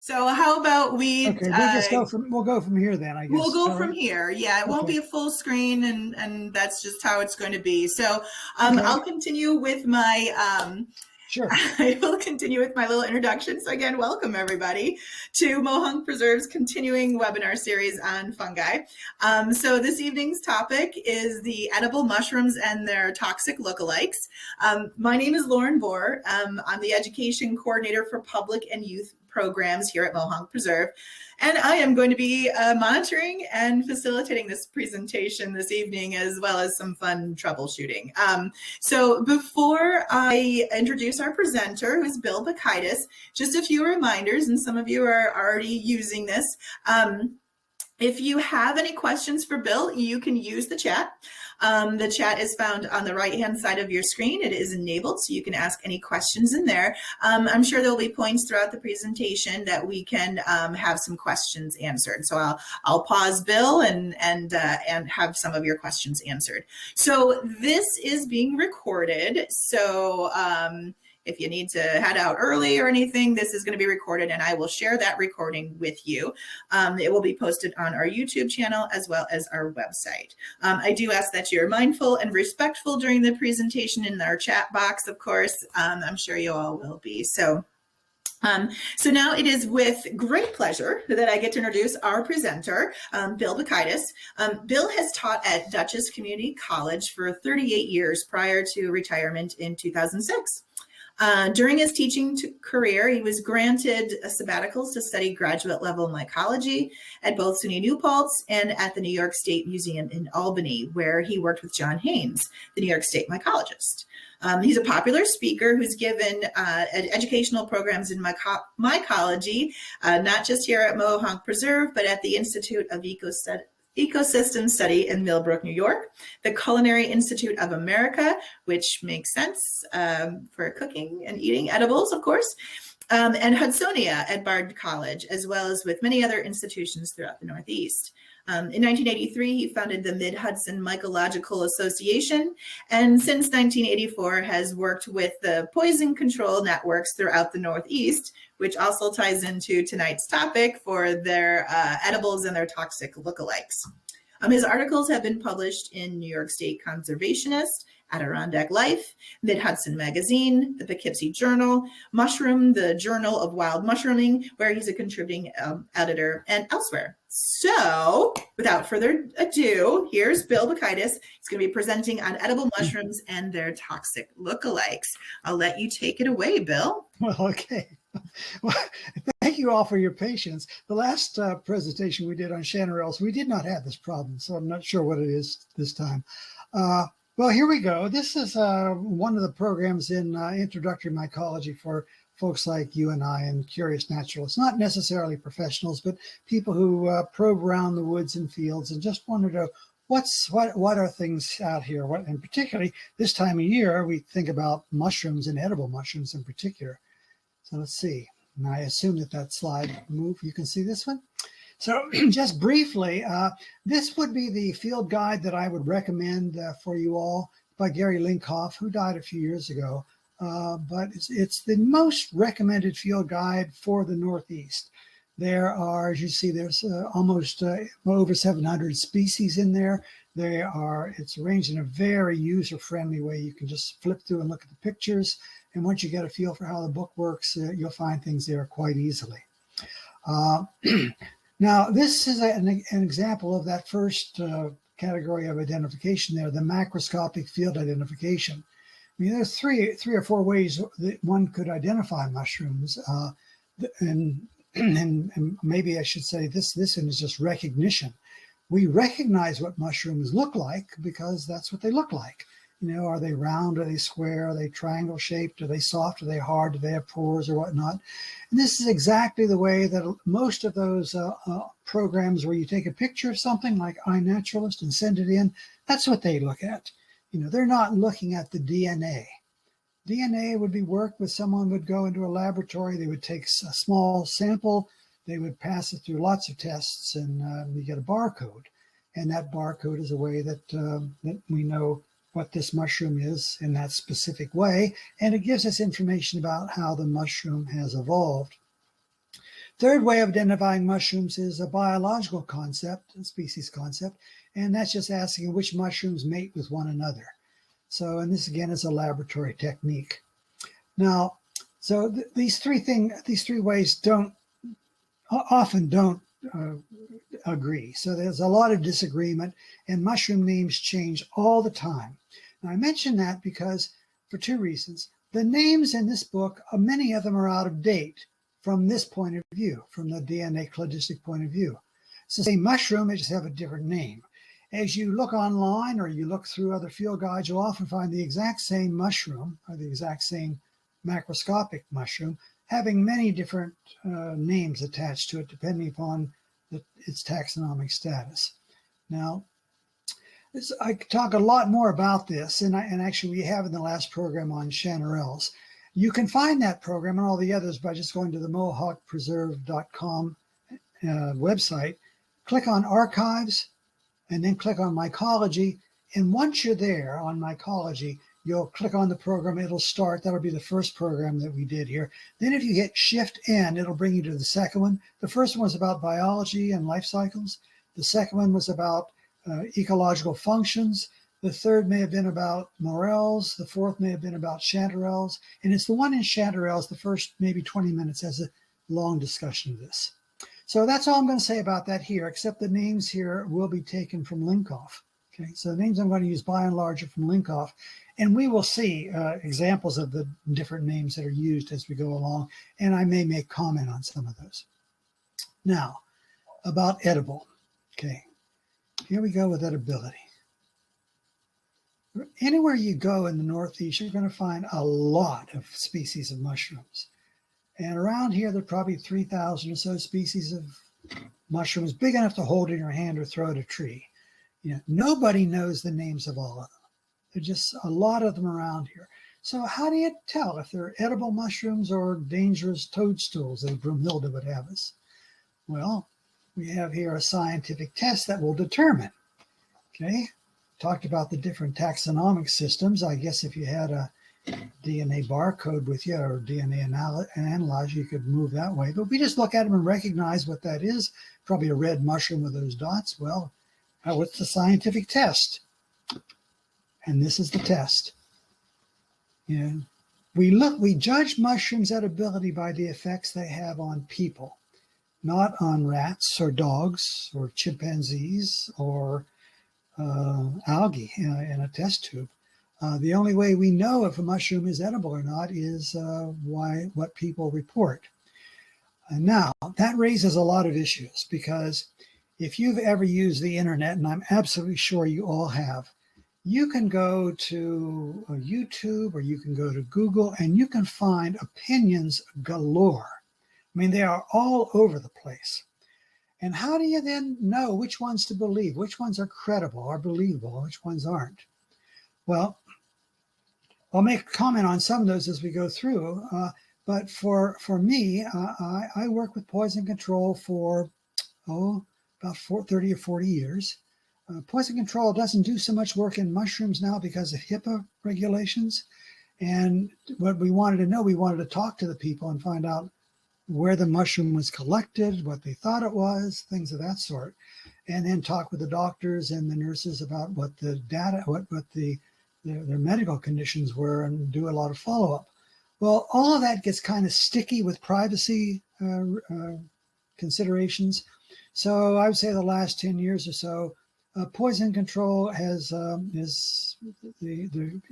So how about we? Okay, we'll go from here then, I guess. We'll go from here. Yeah, it won't be a full screen, and that's just how it's going to be. So I'll continue with my. Sure. I will continue with my little introduction. So again, welcome everybody to Mohonk Preserve's continuing webinar series on fungi. So this evening's topic is the edible mushrooms and their toxic lookalikes. My name is Lauren Bohr. I'm the education coordinator for public and youth programs here at Mohonk Preserve. And I am going to be monitoring and facilitating this presentation this evening, as well as some fun troubleshooting. So before I introduce our presenter, who's Bill Bakaitis, just a few reminders, and some of you are already using this. If you have any questions for Bill, you can use the chat. The chat is found on the right-hand side of your screen. It is enabled, so you can ask any questions in there. I'm sure there'll be points throughout the presentation that we can have some questions answered. So I'll pause Bill and have some of your questions answered. So this is being recorded. So if you need to head out early or anything, this is going to be recorded, and I will share that recording with you. It will be posted on our YouTube channel as well as our website. I do ask that you're mindful and respectful during the presentation in our chat box, of course. I'm sure you all will be. So now it is with great pleasure that I get to introduce our presenter, Bill Bakaitis. Bill has taught at Dutchess Community College for 38 years prior to retirement in 2006. During his teaching career, he was granted sabbaticals to study graduate level mycology at both SUNY New Paltz and at the New York State Museum in Albany, where he worked with John Haynes, the New York State mycologist. He's a popular speaker who's given educational programs in mycology, not just here at Mohonk Preserve, but at the Institute of Ecosystem Study in Millbrook, New York, the Culinary Institute of America, which makes sense for cooking and eating edibles, of course, and Hudsonia at Bard College, as well as with many other institutions throughout the Northeast. In 1983, he founded the Mid-Hudson Mycological Association, and since 1984 has worked with the poison control networks throughout the Northeast, which also ties into tonight's topic for their edibles and their toxic lookalikes. His articles have been published in New York State Conservationist, Adirondack Life, Mid-Hudson Magazine, the Poughkeepsie Journal, Mushroom, the Journal of Wild Mushrooming, where he's a contributing editor, and elsewhere. So, without further ado, here's Bill Bakaitis. He's going to be presenting on edible mushrooms and their toxic lookalikes. I'll let you take it away, Bill. Well, okay. Well, thank you all for your patience. The last presentation we did on Chanterelles, we did not have this problem, so I'm not sure what it is this time. Well, here we go. This is one of the programs in introductory mycology for folks like you and I and curious naturalists, not necessarily professionals, but people who probe around the woods and fields and just want to know what are things out here. And particularly this time of year, we think about mushrooms and edible mushrooms in particular. So let's see. And I assume that slide move. You can see this one. So just briefly, this would be the field guide that I would recommend for you all by Gary Linkhoff, who died a few years ago. But it's the most recommended field guide for the Northeast. There are, as you see, there's almost over 700 species in there. It's arranged in a very user-friendly way. You can just flip through and look at the pictures. And once you get a feel for how the book works, you'll find things there quite easily. Now, this is an example of that first category of identification there, the macroscopic field identification. I mean, there's three or four ways that one could identify mushrooms. And maybe I should say this one is just recognition. We recognize what mushrooms look like because that's what they look like. You know, are they round? Are they square? Are they triangle shaped? Are they soft? Are they hard? Do they have pores or whatnot? And this is exactly the way that most of those programs where you take a picture of something like iNaturalist and send it in, that's what they look at. You know, they're not looking at the DNA. DNA would be work with someone would go into a laboratory, they would take a small sample, they would pass it through lots of tests, and you get a barcode. And that barcode is a way that, that we know what this mushroom is in that specific way, and it gives us information about how the mushroom has evolved. Third way of identifying mushrooms is a biological concept, a species concept, and that's just asking which mushrooms mate with one another. So, and this again is a laboratory technique. Now, so these three ways often don't agree. So there's a lot of disagreement, and mushroom names change all the time. Now, I mention that because for two reasons. The names in this book, many of them are out of date from this point of view, from the DNA cladistic point of view. It's the same mushroom, they just have a different name. As you look online or you look through other field guides, you'll often find the exact same mushroom or the exact same macroscopic mushroom having many different names attached to it depending upon its taxonomic status. Now, I could talk a lot more about this, and actually we have in the last program on Chanterelles. You can find that program and all the others by just going to the mohawkpreserve.com website, click on Archives, and then click on Mycology. And once you're there on Mycology, you'll click on the program, it'll start. That'll be the first program that we did here. Then if you hit Shift-N, it'll bring you to the second one. The first one was about biology and life cycles. The second one was about ecological functions. The third may have been about morels. The fourth may have been about chanterelles. And it's the one in chanterelles, the first maybe 20 minutes has a long discussion of this. So that's all I'm going to say about that here, except the names here will be taken from Linkoff. Okay, so the names I'm going to use by and large are from Linkoff. And we will see examples of the different names that are used as we go along. And I may make comment on some of those. Now, about edible. Okay, here we go with edibility. Anywhere you go in the Northeast, you're going to find a lot of species of mushrooms. And around here, there are probably 3,000 or so species of mushrooms big enough to hold in your hand or throw at a tree. You know, nobody knows the names of all of them. There's just a lot of them around here. So how do you tell if they're edible mushrooms or dangerous toadstools, as Brumhilde would have us? Well, we have here a scientific test that will determine. Okay. Talked about the different taxonomic systems. I guess if you had a DNA barcode with you or DNA analyzer, you could move that way. But we just look at them and recognize what that is. Probably a red mushroom with those dots. Well, what's the scientific test? And this is the test. You know, we judge mushrooms' edibility by the effects they have on people, not on rats or dogs or chimpanzees or algae in a test tube. The only way we know if a mushroom is edible or not is what people report. And now, that raises a lot of issues because if you've ever used the internet, and I'm absolutely sure you all have, you can go to YouTube or you can go to Google and you can find opinions galore. I mean, they are all over the place. And how do you then know which ones to believe, which ones are credible or believable, and which ones aren't? Well, I'll make a comment on some of those as we go through. But for me, I work with poison control for, about 30 or 40 years. Poison control doesn't do so much work in mushrooms now because of HIPAA regulations. And what we wanted to know, we wanted to talk to the people and find out where the mushroom was collected, what they thought it was, things of that sort. And then talk with the doctors and the nurses about what the data, their medical conditions were, and do a lot of follow-up. Well, all of that gets kind of sticky with privacy considerations. So I would say the last 10 years or so, poison control has the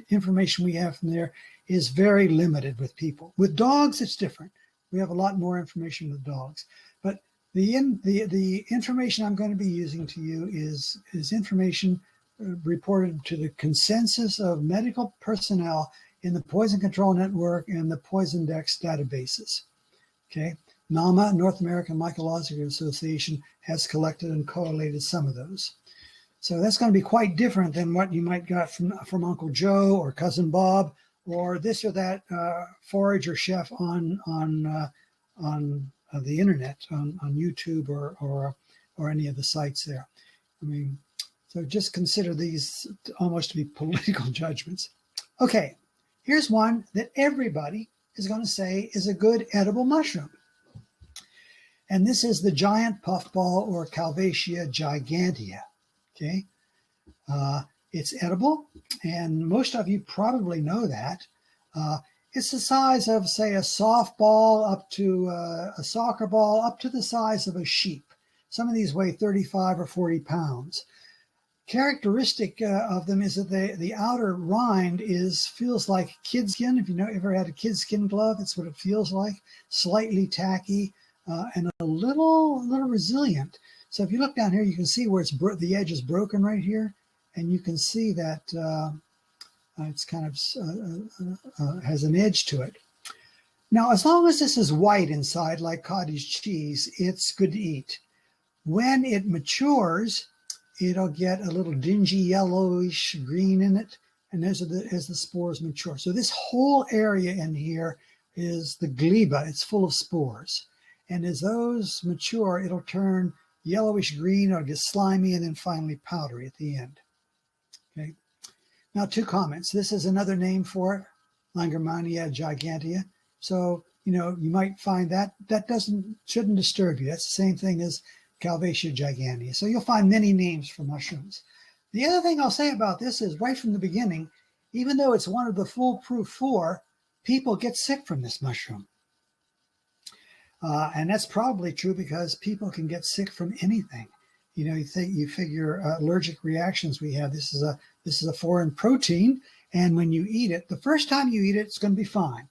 information we have from there is very limited with people. With dogs, it's different. We have a lot more information with dogs. But the information I'm going to be using to you is information reported to the consensus of medical personnel in the Poison Control Network and the Poisondex databases. Okay, NAMA, North American Mycological Association, has collected and collated some of those. So that's going to be quite different than what you might get from Uncle Joe or Cousin Bob or this or that forager chef on the internet, on YouTube or any of the sites there. I mean, so just consider these almost to be political judgments. Okay, here's one that everybody is going to say is a good edible mushroom. And this is the giant puffball, or Calvacia gigantea. Okay, it's edible, and most of you probably know that. It's the size of, say, a softball up to a soccer ball, up to the size of a sheep. Some of these weigh 35 or 40 pounds. Characteristic of them is that the outer rind feels like kid skin. If you ever had a kid skin glove, that's what it feels like. Slightly tacky and a little resilient. So if you look down here, you can see where the edge is broken right here, and you can see that it's kind of has an edge to it. Now, as long as this is white inside, like cottage cheese, it's good to eat. When it matures, it'll get a little dingy yellowish green in it, and as the spores mature. So this whole area in here is the glebe. It's full of spores. And as those mature, it'll turn yellowish green, or get slimy, and then finally powdery at the end. Okay. Now, 2 comments. This is another name for it, Langermannia gigantea. So, you might find that shouldn't disturb you. That's the same thing as Calvacia gigantea. So you'll find many names for mushrooms. The other thing I'll say about this is, right from the beginning, even though it's one of the foolproof 4, people get sick from this mushroom. And that's probably true because people can get sick from anything. You figure allergic reactions we have. This is a foreign protein, and when you eat it, the first time you eat it, it's going to be fine.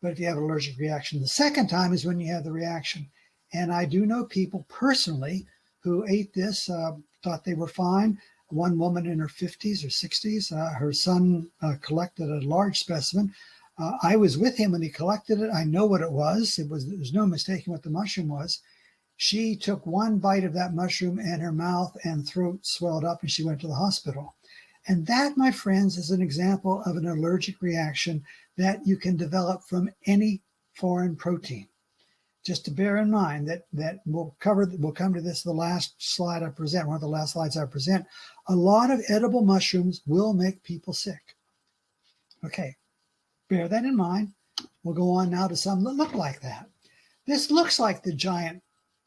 But if you have an allergic reaction, the second time is when you have the reaction. And I do know people personally who ate this, thought they were fine. One woman in her 50s or 60s, her son collected a large specimen. I was with him when he collected it. I know what it was. There's no mistaking what the mushroom was. She took one bite of that mushroom, and her mouth and throat swelled up, and she went to the hospital. And that, my friends, is an example of an allergic reaction that you can develop from any foreign protein. Just to bear in mind that we'll come to this, the last slide I present, one of the last slides I present. A lot of edible mushrooms will make people sick. Okay, bear that in mind. We'll go on now to some that look like that. This looks like the giant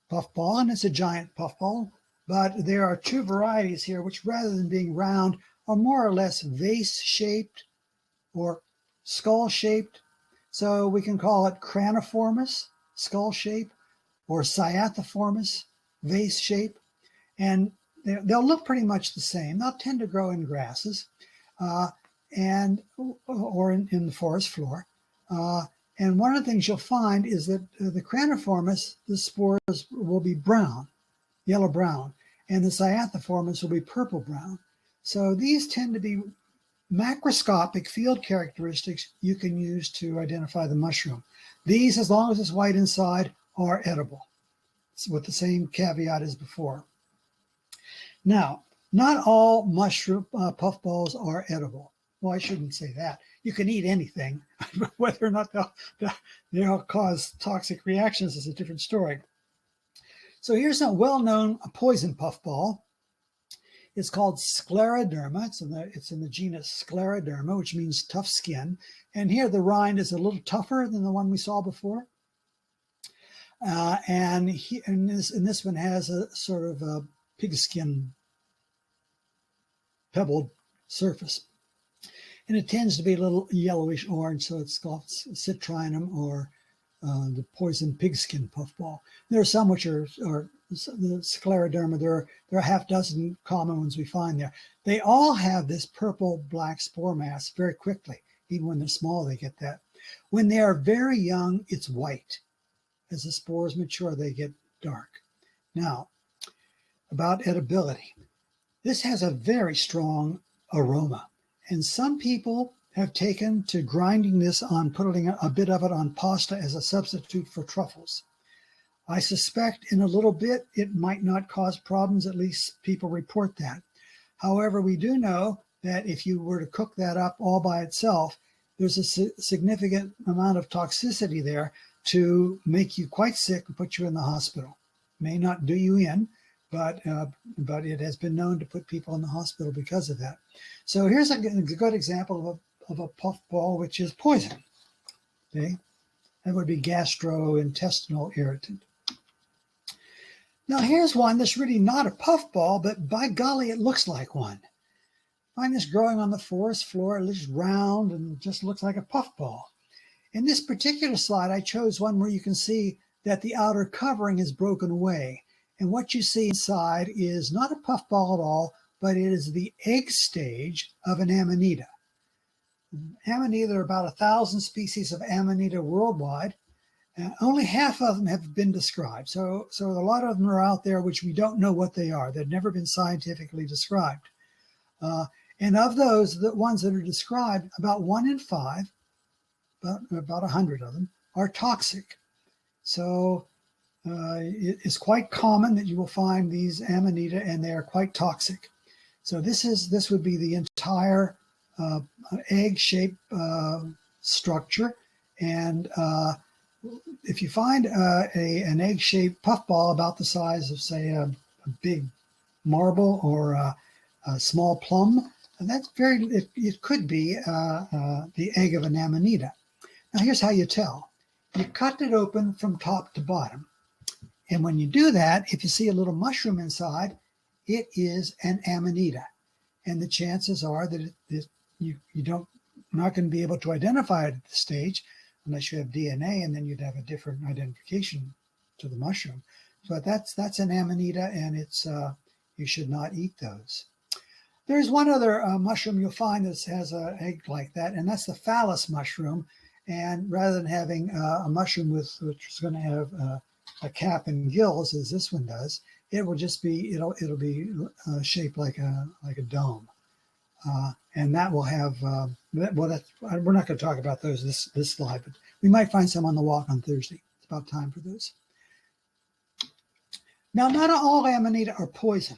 puffball, and it's a giant puffball, but there are 2 varieties here, which rather than being round, are more or less vase-shaped or skull-shaped. So we can call it craniformis, skull shape, or cyathiformis, vase shape, and they'll look pretty much the same. They'll tend to grow in grasses or in the forest floor. And one of the things you'll find is that the craniformis, the spores will be brown, yellow-brown, and the cyathiformis will be purple-brown. So these tend to be macroscopic field characteristics you can use to identify the mushroom. These, as long as it's white inside, are edible. It's with the same caveat as before. Now, not all mushroom puffballs are edible. Well, I shouldn't say that. You can eat anything. Whether or not they'll cause toxic reactions is a different story. So here's a well-known poison puffball. It's called scleroderma. It's in the genus Scleroderma, which means tough skin. And here the rind is a little tougher than the one we saw before. And this one has a sort of a pigskin pebbled surface. And it tends to be a little yellowish orange, so it's called citrinum, or the poison pigskin puffball. There are some which are the scleroderma. There are a half dozen common ones we find there. They all have this purple-black spore mass very quickly. Even when they're small, they get that. When they are very young, it's white. As the spores mature, they get dark. Now, about edibility. This has a very strong aroma, and some people have taken to grinding this on, putting a bit of it on pasta as a substitute for truffles. I suspect in a little bit it might not cause problems, at least people report that. However, we do know that if you were to cook that up all by itself, there's a significant amount of toxicity there to make you quite sick and put you in the hospital. May not do you in, but it has been known to put people in the hospital because of that. So here's a good example of a puffball which is poison. Okay, that would be gastrointestinal irritant. Now here's one that's really not a puffball, but by golly, it looks like one. Find this growing on the forest floor. It looks round and just looks like a puffball. In this particular slide, I chose one where you can see that the outer covering is broken away. And what you see inside is not a puffball at all, but it is the egg stage of an Amanita. Amanita, there are about 1,000 species of Amanita worldwide. Only half of them have been described. So a lot of them are out there which we don't know what they are. They've never been scientifically described. And of those, the ones that are described, about 1 in 5, about 100 of them, are toxic. So it's quite common that you will find these Amanita, and they are quite toxic. So this would be the entire egg-shaped structure. And if you find an egg-shaped puffball about the size of, say, a big marble or a small plum, and that's it could be the egg of an Amanita. Now here's how you tell. You cut it open from top to bottom. And when you do that, if you see a little mushroom inside, it is an Amanita. And the chances are that you don't not going to be able to identify it at this stage unless you have DNA, and then you'd have a different identification to the mushroom. But that's an Amanita, and it's you should not eat those. There's one other mushroom you'll find that has an egg like that, and that's the phallus mushroom. And rather than having a mushroom which is going to have a cap and gills, as this one does, it will just be it'll be shaped like a dome, and that will have we're not going to talk about those this slide, but we might find some on the walk on Thursday. It's about time for those. Now, not all Amanita are poison.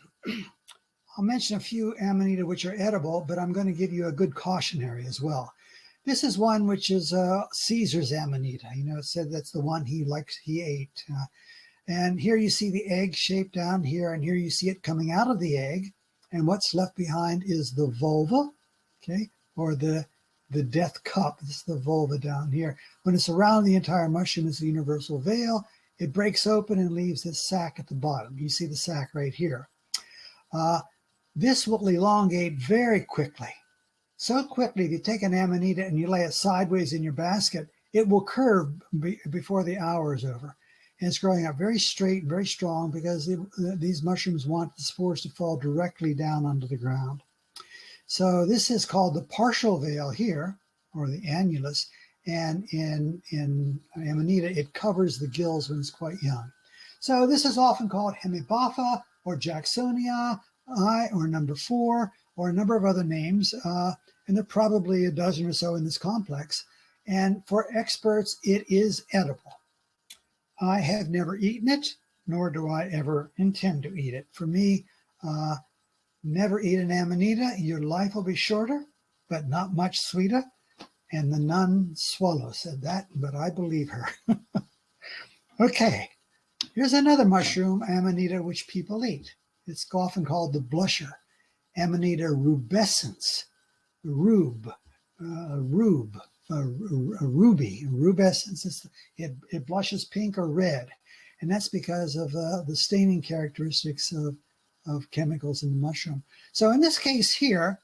I'll mention a few Amanita which are edible, but I'm going to give you a good cautionary as well. This is one which is Caesar's Amanita. You know, it said that's the one he ate. And here you see the egg shape down here, and here you see it coming out of the egg. And what's left behind is the vulva, okay, or the death cup. This is the vulva down here. When it's around the entire mushroom, it's the universal veil. It breaks open and leaves this sac at the bottom. You see the sac right here. This will elongate very quickly. So quickly, if you take an Amanita and you lay it sideways in your basket, it will curve before the hour is over. And it's growing up very straight and very strong because these mushrooms want the spores to fall directly down onto the ground. So this is called the partial veil here, or the annulus. And in Amanita, it covers the gills when it's quite young. So this is often called Hemibopha or Jacksonia, or number 4, or a number of other names. And there are probably a dozen or so in this complex. And for experts, it is edible. I have never eaten it, nor do I ever intend to eat it. For me, never eat an Amanita. Your life will be shorter, but not much sweeter. And the nun Swallow said that, but I believe her. Okay, here's another mushroom, Amanita, which people eat. It's often called the blusher, Amanita rubescens, ruby, rubescens. It blushes pink or red, and that's because of the staining characteristics of chemicals in the mushroom. So in this case here,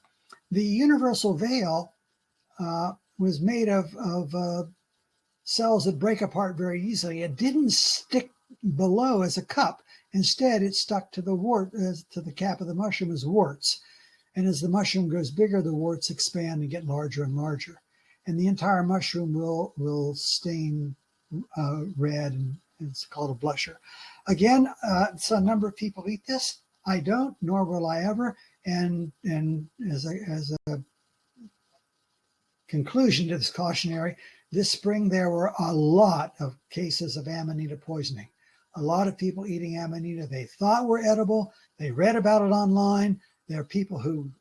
the universal veil was made of cells that break apart very easily. It didn't stick below as a cup. Instead, it stuck to the cap of the mushroom as warts. And as the mushroom grows bigger, the warts expand and get larger and larger. And the entire mushroom will stain red, and it's called a blusher. Again, so a number of people eat this. I don't, nor will I ever. And as a conclusion to this cautionary, this spring there were a lot of cases of Amanita poisoning. A lot of people eating Amanita they thought were edible. They read about it online. There are people who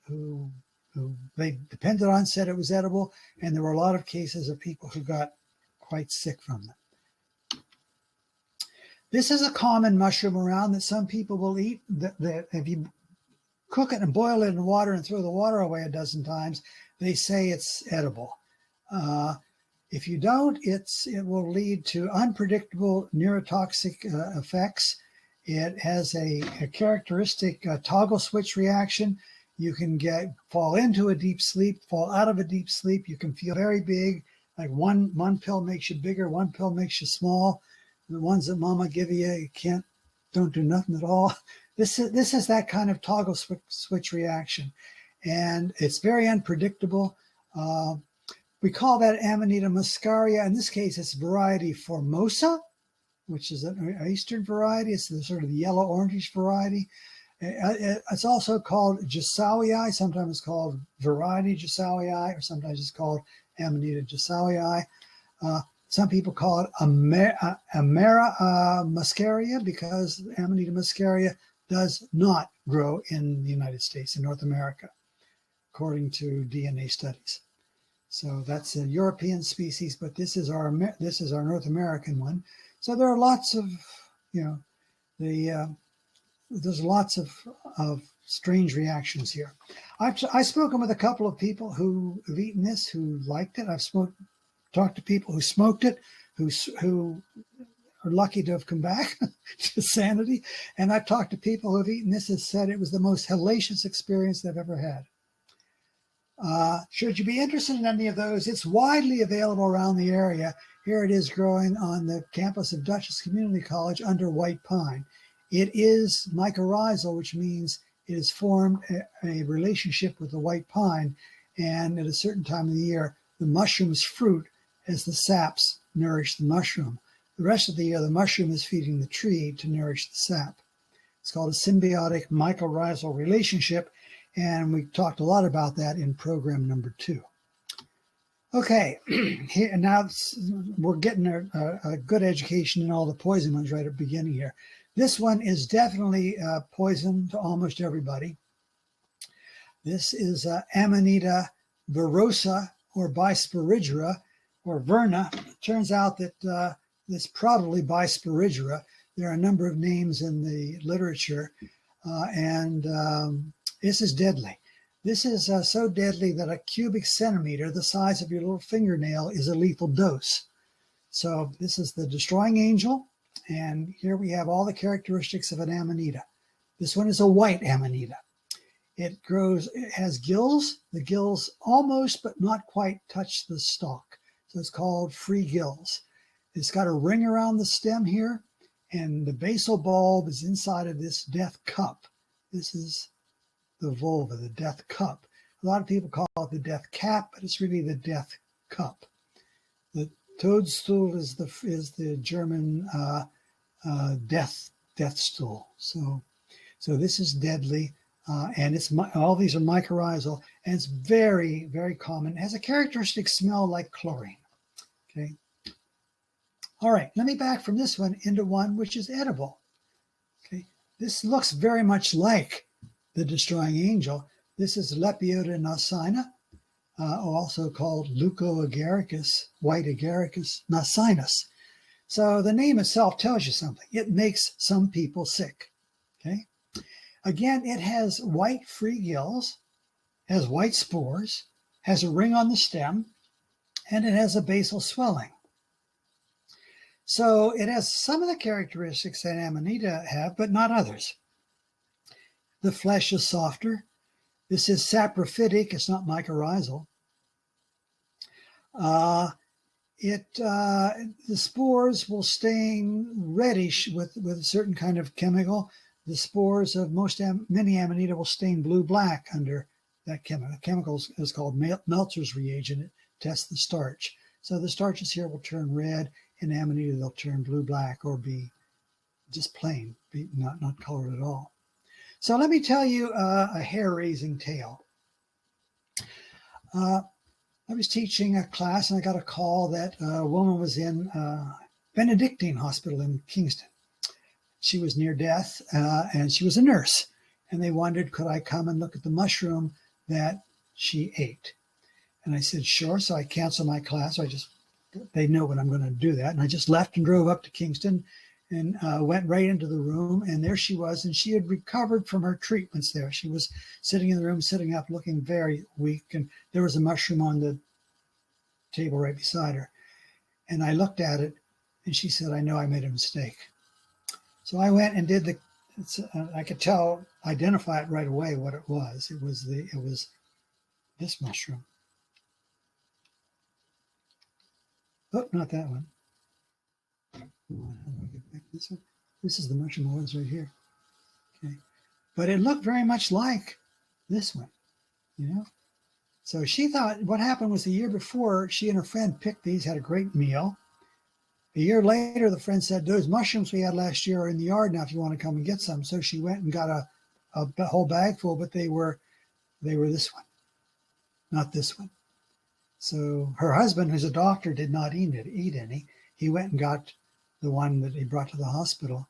they depended on said it was edible, and there were a lot of cases of people who got quite sick from them. This is a common mushroom around that some people will eat. That if you cook it and boil it in water and throw the water away a dozen times, they say it's edible. If you don't, it will lead to unpredictable neurotoxic effects, It has a characteristic toggle switch reaction. You can fall into a deep sleep, fall out of a deep sleep. You can feel very big, like one pill makes you bigger, one pill makes you small. The ones that mama give you don't do nothing at all. This is that kind of toggle switch reaction, and it's very unpredictable. We call that Amanita muscaria. In this case, it's variety Formosa, which is an eastern variety. It's the sort of the yellow-orangish variety. It's also called Jesowii. Sometimes it's called variety Jesowii, or sometimes it's called Amanita Jesowii. Some people call it Amara muscaria because Amanita muscaria does not grow in the United States, in North America, according to DNA studies. So that's a European species, but this is our North American one. So there are lots of, there's lots of strange reactions here. I've spoken with a couple of people who have eaten this, who liked it. I've talked to people who smoked it, who are lucky to have come back to sanity. And I've talked to people who have eaten this and said it was the most hellacious experience they've ever had. Should you be interested in any of those, it's widely available around the area. Here it is growing on the campus of Dutchess Community College under white pine. It is mycorrhizal, which means it has formed a relationship with the white pine, and at a certain time of the year, the mushroom's fruit as the saps nourish the mushroom. The rest of the year, the mushroom is feeding the tree to nourish the sap. It's called a symbiotic mycorrhizal relationship, and we talked a lot about that in program number 2. Okay, here, now we're getting a good education in all the poison ones right at the beginning here. This one is definitely poison to almost everybody. This is Amanita virosa, or bisporidura, or verna. It turns out that it's probably bisporidura. There are a number of names in the literature, and this is deadly. This is so deadly that a cubic centimeter, the size of your little fingernail, is a lethal dose. So this is the destroying angel, and here we have all the characteristics of an Amanita. This one is a white Amanita. It has gills. The gills almost but not quite touch the stalk. So it's called free gills. It's got a ring around the stem here, and the basal bulb is inside of this death cup. This is the vulva, the death cup. A lot of people call it the death cap, but it's really the death cup. The toadstool is the German death stool. So this is deadly, and all these are mycorrhizal, and it's very, very common. It has a characteristic smell like chlorine. Okay. All right, let me back from this one into one which is edible. Okay, this looks very much like the destroying angel. This is Lepiota nasina, also called Leucoagaricus, white agaricus nasinus. So the name itself tells you something. It makes some people sick. Okay. Again, it has white free gills, has white spores, has a ring on the stem, and it has a basal swelling. So it has some of the characteristics that Amanita have, but not others. The flesh is softer. This is saprophytic. It's not mycorrhizal. The spores will stain reddish with a certain kind of chemical. The spores of many Amanita will stain blue-black under that chemical. The chemical is called Meltzer's reagent. It tests the starch. So the starches here will turn red. In Amanita, they'll turn blue-black or be just plain, not colored at all. So let me tell you a hair-raising tale. I was teaching a class, and I got a call that a woman was in Benedictine Hospital in Kingston. She was near death, and she was a nurse. And they wondered, could I come and look at the mushroom that she ate? And I said, sure. So I canceled my class. They know when I'm going to do that. And I just left and drove up to Kingston and went right into the room. And there she was. And she had recovered from her treatments there. She was sitting in the room, sitting up, looking very weak. And there was a mushroom on the table right beside her. And I looked at it, and she said, I know I made a mistake. So I went and did I could identify it right away what it was. It was this mushroom. Oh, not that one. This one. This is the mushroom that was right here. Okay. But it looked very much like this one, you know? So she thought what happened was the year before, she and her friend picked these, had a great meal. A year later, the friend said, those mushrooms we had last year are in the yard now if you want to come and get some. So she went and got a whole bag full, but they were this one, not this one. So her husband, who's a doctor, did not eat any. He went and got the one that he brought to the hospital.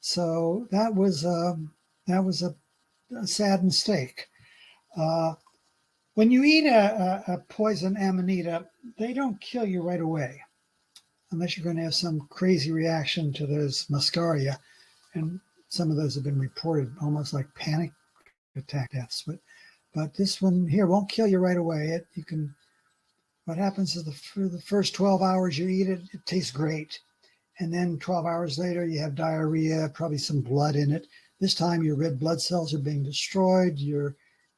So that was a sad mistake. When you eat a poison Amanita, they don't kill you right away, unless you're going to have some crazy reaction to those muscaria, and some of those have been reported almost like panic attack deaths. But this one here won't kill you right away. What happens is for the first 12 hours you eat it, it tastes great. And then 12 hours later, you have diarrhea, probably some blood in it. This time your red blood cells are being destroyed. Your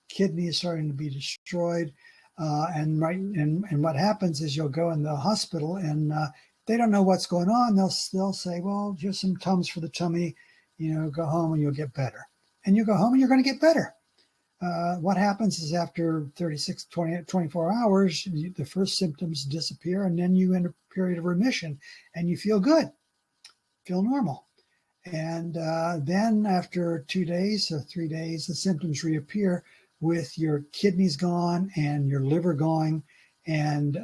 kidney is starting to be destroyed. And what happens is you'll go in the hospital and they don't know what's going on. They'll say, well, here's some Tums for the tummy, go home and you'll get better. And you go home and you're going to get better. What happens is after 24 hours, the first symptoms disappear, and then you enter a period of remission and you feel good, feel normal. And then after 2 days or 3 days, the symptoms reappear with your kidneys gone and your liver going, and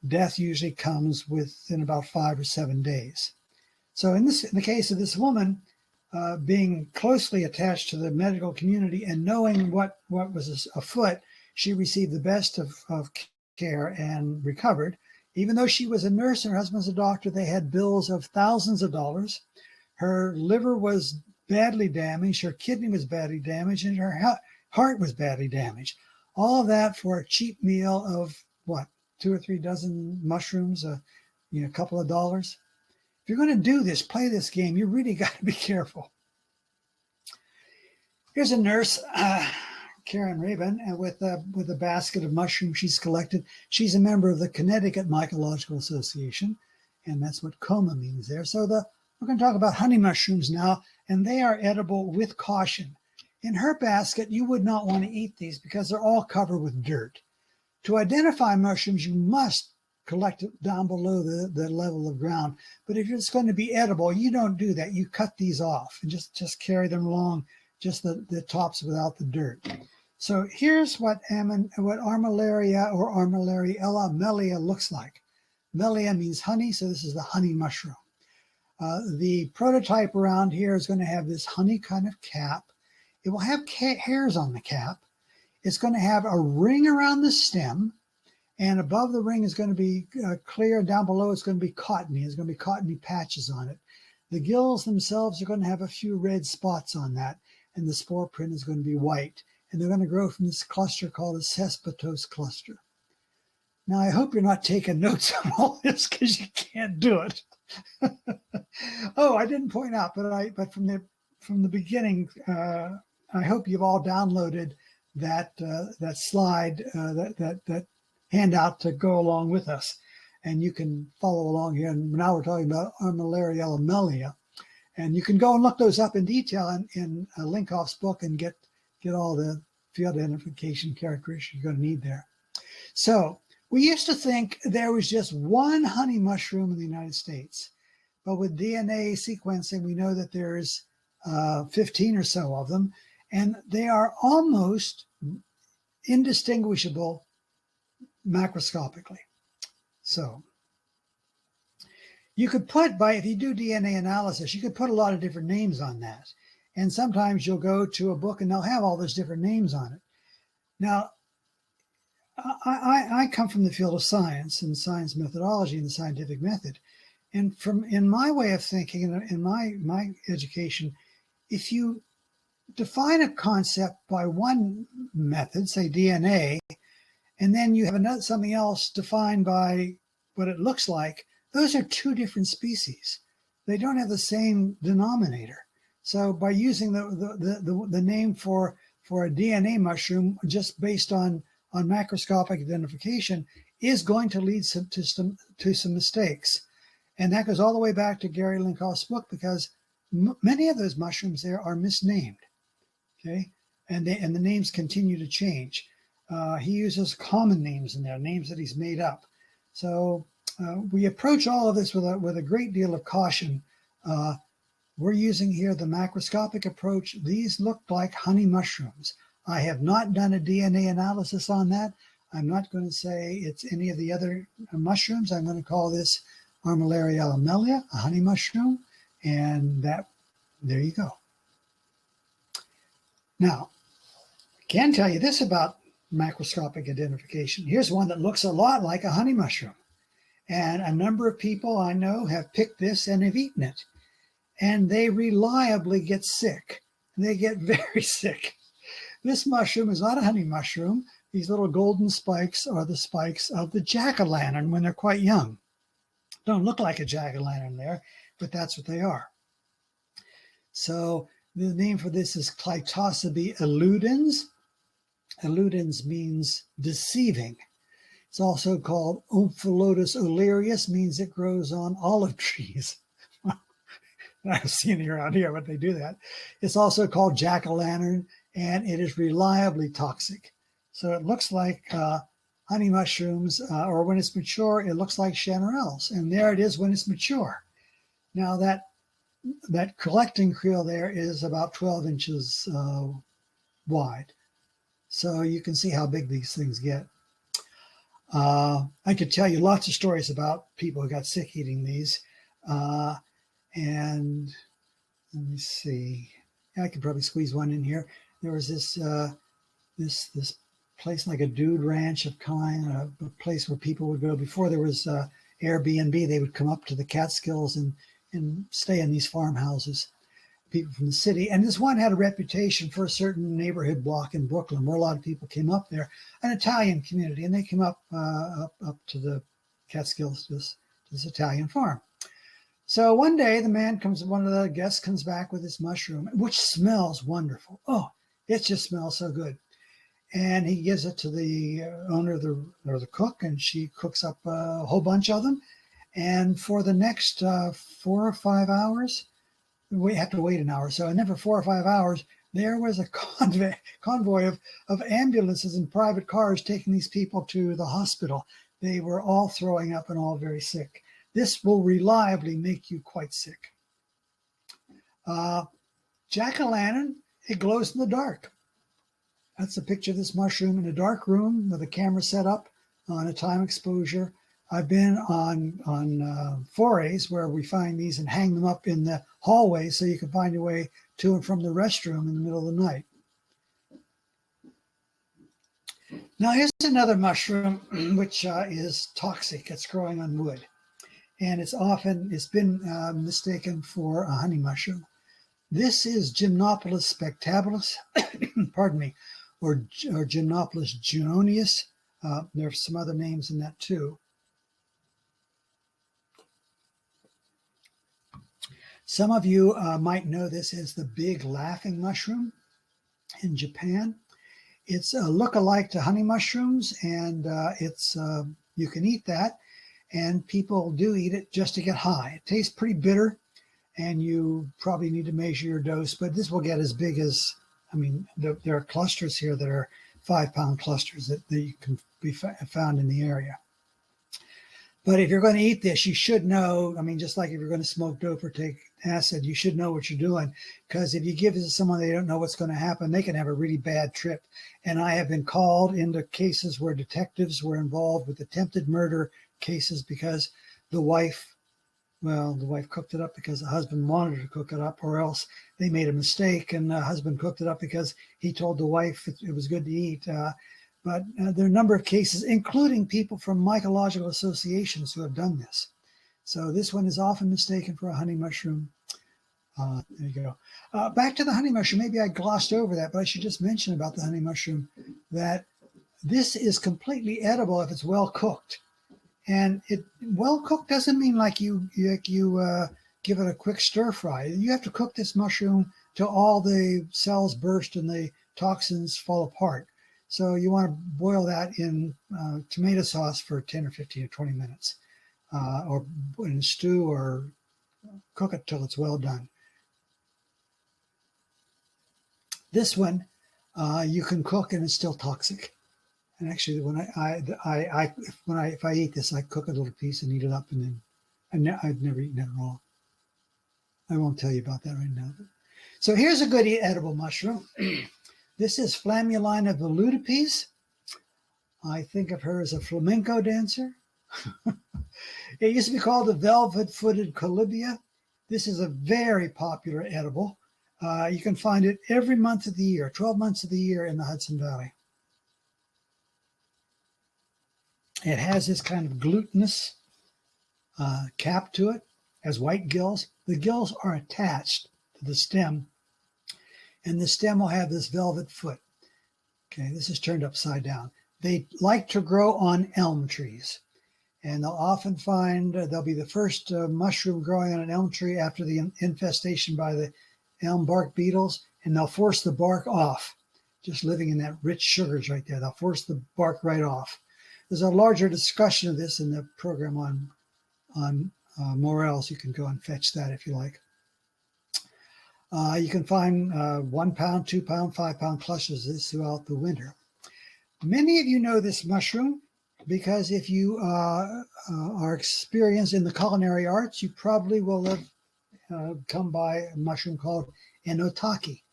death usually comes within about 5 or 7 days. So in the case of this woman, being closely attached to the medical community and knowing what was afoot, she received the best of care and recovered. Even though she was a nurse and her husband was a doctor, they had bills of thousands of dollars. Her liver was badly damaged, her kidney was badly damaged, and her heart was badly damaged. All of that for a cheap meal of 2 or 3 dozen mushrooms, a couple of dollars. If you're going to do this, play this game, you really got to be careful. Here's a nurse, Karen Rabin, with a basket of mushrooms she's collected. She's a member of the Connecticut Mycological Association, and that's what coma means there. So we're going to talk about honey mushrooms now, and they are edible with caution. In her basket, you would not want to eat these because they're all covered with dirt. To identify mushrooms, you must collect it down below the level of ground. But if it's going to be edible, you don't do that. You cut these off and just carry them along, just the tops without the dirt. So here's what Armillaria or Armillariella mellia looks like. Mellia means honey, so this is the honey mushroom. The prototype around here is going to have this honey kind of cap. It will have hairs on the cap. It's going to have a ring around the stem. And above the ring is going to be clear. Down below it's going to be cottony. There's going to be cottony patches on it. The gills themselves are going to have a few red spots on that. And the spore print is going to be white. And they're going to grow from this cluster called a cespitose cluster. Now, I hope you're not taking notes on all this because you can't do it. Oh, I didn't point out, but from the beginning, I hope you've all downloaded that slide, that handout to go along with us, and you can follow along here. And now we're talking about Armillariella mellia, and you can go and look those up in detail in Linkoff's book and get all the field identification characteristics you're going to need there. So we used to think there was just one honey mushroom in the United States, but with DNA sequencing, we know that there's 15 or so of them, and they are almost indistinguishable macroscopically. So you could put, if you do DNA analysis, you could put a lot of different names on that. And sometimes you'll go to a book and they'll have all those different names on it. Now, I come from the field of science and science methodology and the scientific method. And in my way of thinking, in my education, if you define a concept by one method, say DNA, and then you have something else defined by what it looks like, those are two different species. they don't have the same denominator. So by using the name for a DNA mushroom just based on macroscopic identification is going to lead to some mistakes. And that goes all the way back to Gary Linkoff's book, because many of those mushrooms there are misnamed. Okay, and the names continue to change. He uses common names in there, names that he's made up. So we approach all of this with a great deal of caution. We're using here the macroscopic approach. These look like honey mushrooms. I have not done a DNA analysis on that. I'm not going to say it's any of the other mushrooms. I'm going to call this Armillaria alamelia, a honey mushroom, and there you go. Now, I can tell you this about macroscopic identification. Here's one that looks a lot like a honey mushroom. And a number of people I know have picked this and have eaten it. And they reliably get sick. They get very sick. This mushroom is not a honey mushroom. These little golden spikes are the spikes of the jack-o'-lantern when they're quite young. Don't look like a jack-o'-lantern there, but that's what they are. So the name for this is Clitosobe illudens. Illudens means deceiving. It's also called Omphalodus olearius, means it grows on olive trees. I've seen it around here, but they do that. It's also called jack-o'-lantern, and it is reliably toxic. So it looks like honey mushrooms, or when it's mature, it looks like chanterelles. And there it is when it's mature. Now that collecting creel there is about 12 inches wide. So you can see how big these things get. I could tell you lots of stories about people who got sick eating these. And let me see. I could probably squeeze one in here. There was this place like a dude ranch of kind, a place where people would go before there was Airbnb. They would come up to the Catskills and stay in these farmhouses, people from the city. And this one had a reputation for a certain neighborhood block in Brooklyn where a lot of people came up there, an Italian community, and they came up to the Catskills, this Italian farm. So one day one of the guests comes back with this mushroom, which smells wonderful. Oh, it just smells so good. And he gives it to the owner or the cook, and she cooks up a whole bunch of them. And for the next 4 or 5 hours, we have to wait an hour or so. And then for 4 or 5 hours, there was a convoy of ambulances and private cars taking these people to the hospital. They were all throwing up and all very sick. This will reliably make you quite sick. Jack-o'-lantern, it glows in the dark. That's a picture of this mushroom in a dark room with a camera set up on a time exposure. I've been on forays where we find these and hang them up in the hallway so you can find your way to and from the restroom in the middle of the night. Now here's another mushroom which is toxic. It's growing on wood. And it's been mistaken for a honey mushroom. This is Gymnopolis spectabilis, pardon me, or Gymnopolis junoneus. There are some other names in that too. Some of you might know this as the big laughing mushroom in Japan. It's a look-alike to honey mushrooms, and you can eat that. And people do eat it just to get high. It tastes pretty bitter, and you probably need to measure your dose, but this will get as big as, there are clusters here that are 5-pound clusters that you can be found in the area. But if you're going to eat this, you should know, just like if you're going to smoke dope or take acid, you should know what you're doing, because if you give it to someone they don't know what's going to happen, they can have a really bad trip. And I have been called into cases where detectives were involved with attempted murder cases because the wife cooked it up because the husband wanted to cook it up, or else they made a mistake and the husband cooked it up because he told the wife it was good to eat. But there are a number of cases, including people from mycological associations who have done this. So this one is often mistaken for a honey mushroom. There you go. Back to the honey mushroom. Maybe I glossed over that, but I should just mention about the honey mushroom that this is completely edible if it's well cooked. And well cooked doesn't mean like you give it a quick stir fry. You have to cook this mushroom till all the cells burst and the toxins fall apart. So you want to boil that in tomato sauce for 10 or 15 or 20 minutes, or in a stew, or cook it till it's well done. This one you can cook and it's still toxic. And actually, when if I eat this, I cook a little piece and eat it up, and then I've never eaten it raw. I won't tell you about that right now. So here's a good edible mushroom. This is Flammulina volutipes. I think of her as a flamenco dancer. It used to be called the velvet-footed collybia. This is a very popular edible. You can find it every month of the year, 12 months of the year in the Hudson Valley. It has this kind of glutinous cap to it, has white gills. The gills are attached to the stem, and the stem will have this velvet foot. Okay, this is turned upside down. They like to grow on elm trees, and they'll often find they'll be the first mushroom growing on an elm tree after the infestation by the elm bark beetles, and they'll force the bark off, just living in that rich sugars right there. They'll force the bark right off. There's a larger discussion of this in the program on morels. You can go and fetch that if you like. You can find 1 pound, 2 pound, 5 pound clusters of this throughout the winter. Many of you know this mushroom because if you are experienced in the culinary arts, you probably will have come by a mushroom called enotaki.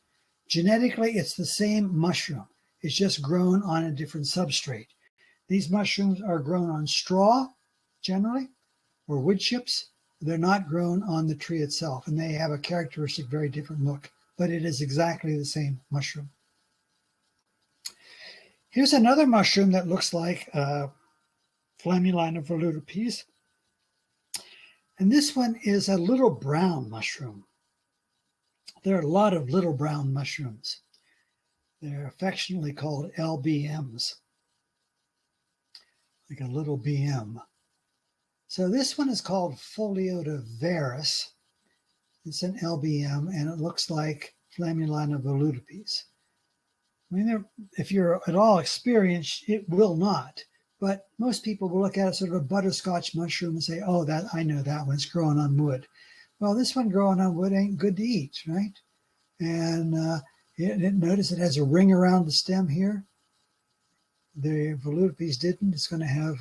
Genetically, it's the same mushroom. It's just grown on a different substrate. These mushrooms are grown on straw, generally, or wood chips. They're not grown on the tree itself, and they have a characteristic, very different look, but it is exactly the same mushroom. Here's another mushroom that looks like Flammulina volutipes, and this one is a little brown mushroom. There are a lot of little brown mushrooms. They're affectionately called LBMs, like a little BM. So this one is called Foliotivaris. It's an LBM, and it looks like Flammulina volutipes. I mean, if you're at all experienced, it will not. But most people will look at it sort of a butterscotch mushroom and say, oh, that I know that one's growing on wood. Well, this one growing on wood ain't good to eat, right? And notice it has a ring around the stem here. The volutipes didn't. It's going to have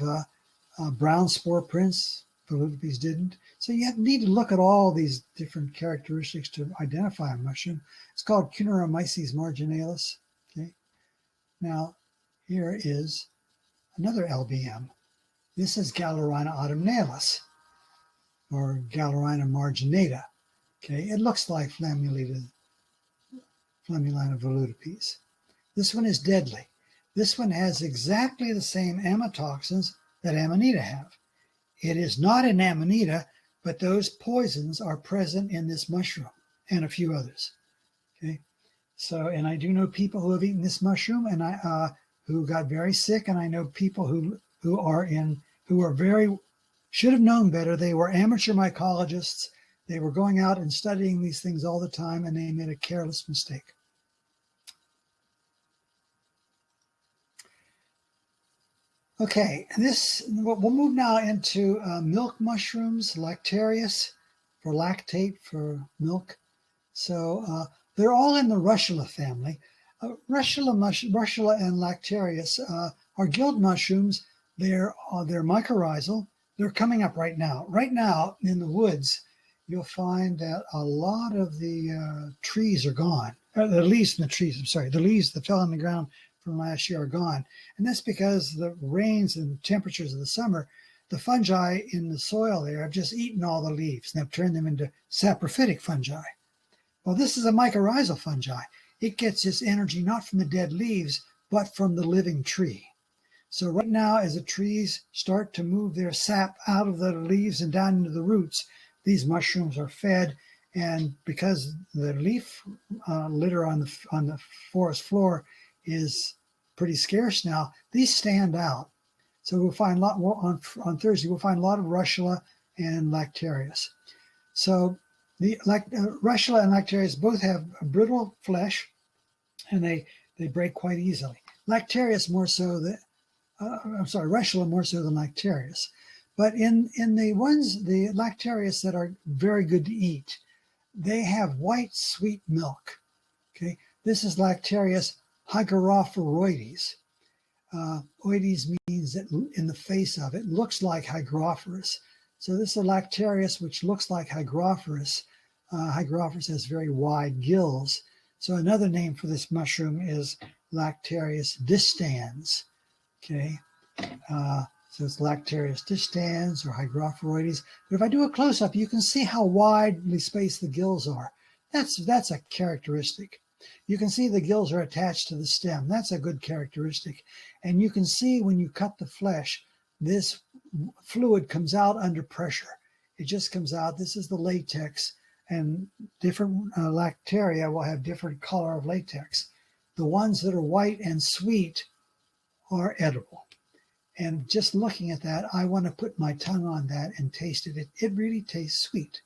brown spore prints. Volutipes didn't. So you need to look at all these different characteristics to identify a mushroom. It's called Cortinarius marginalis. Okay. Now, here is another LBM. This is Galerina autumnalis, or Galerina marginata. Okay, it looks like Flammulina volutipes. This one is deadly. This one has exactly the same amatoxins that Amanita have. It is not an Amanita, but those poisons are present in this mushroom and a few others. Okay, so, and I do know people who have eaten this mushroom and who got very sick, and I know people who should have known better. They were amateur mycologists. They were going out and studying these things all the time, and they made a careless mistake. Okay, we'll move now into milk mushrooms, Lactarius, for lactate, for milk. So they're all in the Russula family. Russula and Lactarius are guild mushrooms. They're mycorrhizal. They're coming up right now. Right now in the woods, you'll find that a lot of the trees are gone. The leaves from the trees, the leaves that fell on the ground from last year are gone. And that's because the rains and temperatures of the summer, the fungi in the soil there have just eaten all the leaves and have turned them into saprophytic fungi. Well, this is a mycorrhizal fungi. It gets its energy not from the dead leaves, but from the living tree. So right now, as the trees start to move their sap out of the leaves and down into the roots, these mushrooms are fed. And because the leaf litter on the forest floor is pretty scarce now, these stand out. So we'll find a lot more on Thursday. We'll find a lot of Russula and Lactarius. So Russula and Lactarius both have brittle flesh, and they break quite easily. Lactarius more so than, Russula more so than Lactarius. But in the Lactarius that are very good to eat, they have white sweet milk. Okay, this is Lactarius hygrophoroides. Oides means that in the face of it looks like hygrophorus. So this is a Lactarius which looks like hygrophorus. Hygrophorus has very wide gills. So another name for this mushroom is Lactarius distans. Okay, so it's Lactarius distans or hygrophoroides. But if I do a close-up, you can see how widely spaced the gills are. That's a characteristic. You can see the gills are attached to the stem. That's a good characteristic. And you can see when you cut the flesh, this fluid comes out under pressure. It just comes out. This is the latex, and different Lactaria will have different color of latex. The ones that are white and sweet are edible. And just looking at that, I want to put my tongue on that and taste it. It really tastes sweet.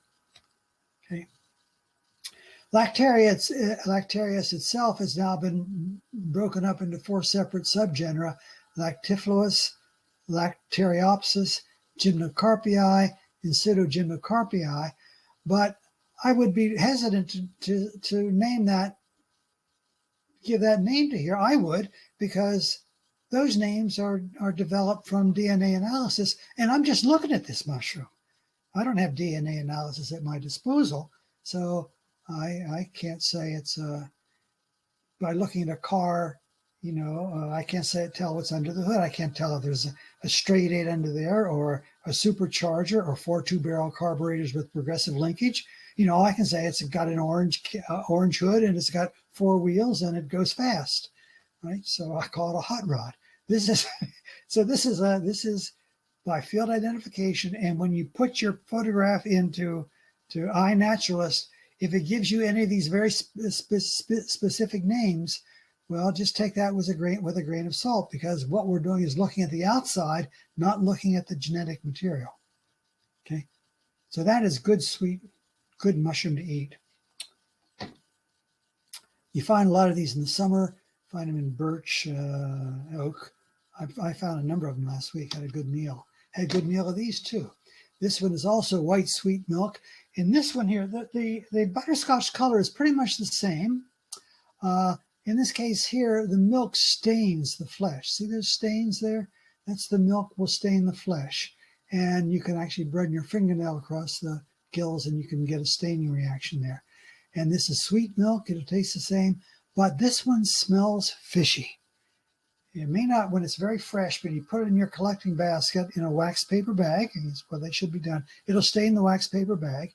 Okay. Lactarius itself has now been broken up into 4 separate subgenera: Lactifluus, Lactariopsis, Gymnocarpii, and Pseudogymnocarpii. But I would be hesitant to name that, give that name to here. I would, because those names are developed from DNA analysis, and I'm just looking at this mushroom. I don't have DNA analysis at my disposal, so I can't say it's by looking at a car, I can't tell what's under the hood. I can't tell if there's a straight 8 under there or a supercharger or 4 2-barrel carburetors with progressive linkage. I can say it's got an orange hood and it's got 4 wheels and it goes fast, right? So I call it a hot rod. This is by field identification. And when you put your photograph into iNaturalist, if it gives you any of these very specific names, well, just take that with a grain of salt, because what we're doing is looking at the outside, not looking at the genetic material. Okay, so that is good, sweet, good mushroom to eat. You find a lot of these in the summer. Find them in birch, oak. I found a number of them last week. Had a good meal. Had a good meal of these too. This one is also white sweet milk. In this one here, the butterscotch color is pretty much the same. In this case here, the milk stains the flesh. See those stains there? That's the milk will stain the flesh. And you can actually run your fingernail across the gills and you can get a staining reaction there. And this is sweet milk. It'll taste the same, but this one smells fishy. It may not when it's very fresh, but you put it in your collecting basket in a wax paper bag, and that's what they should be done. It'll stay in the wax paper bag.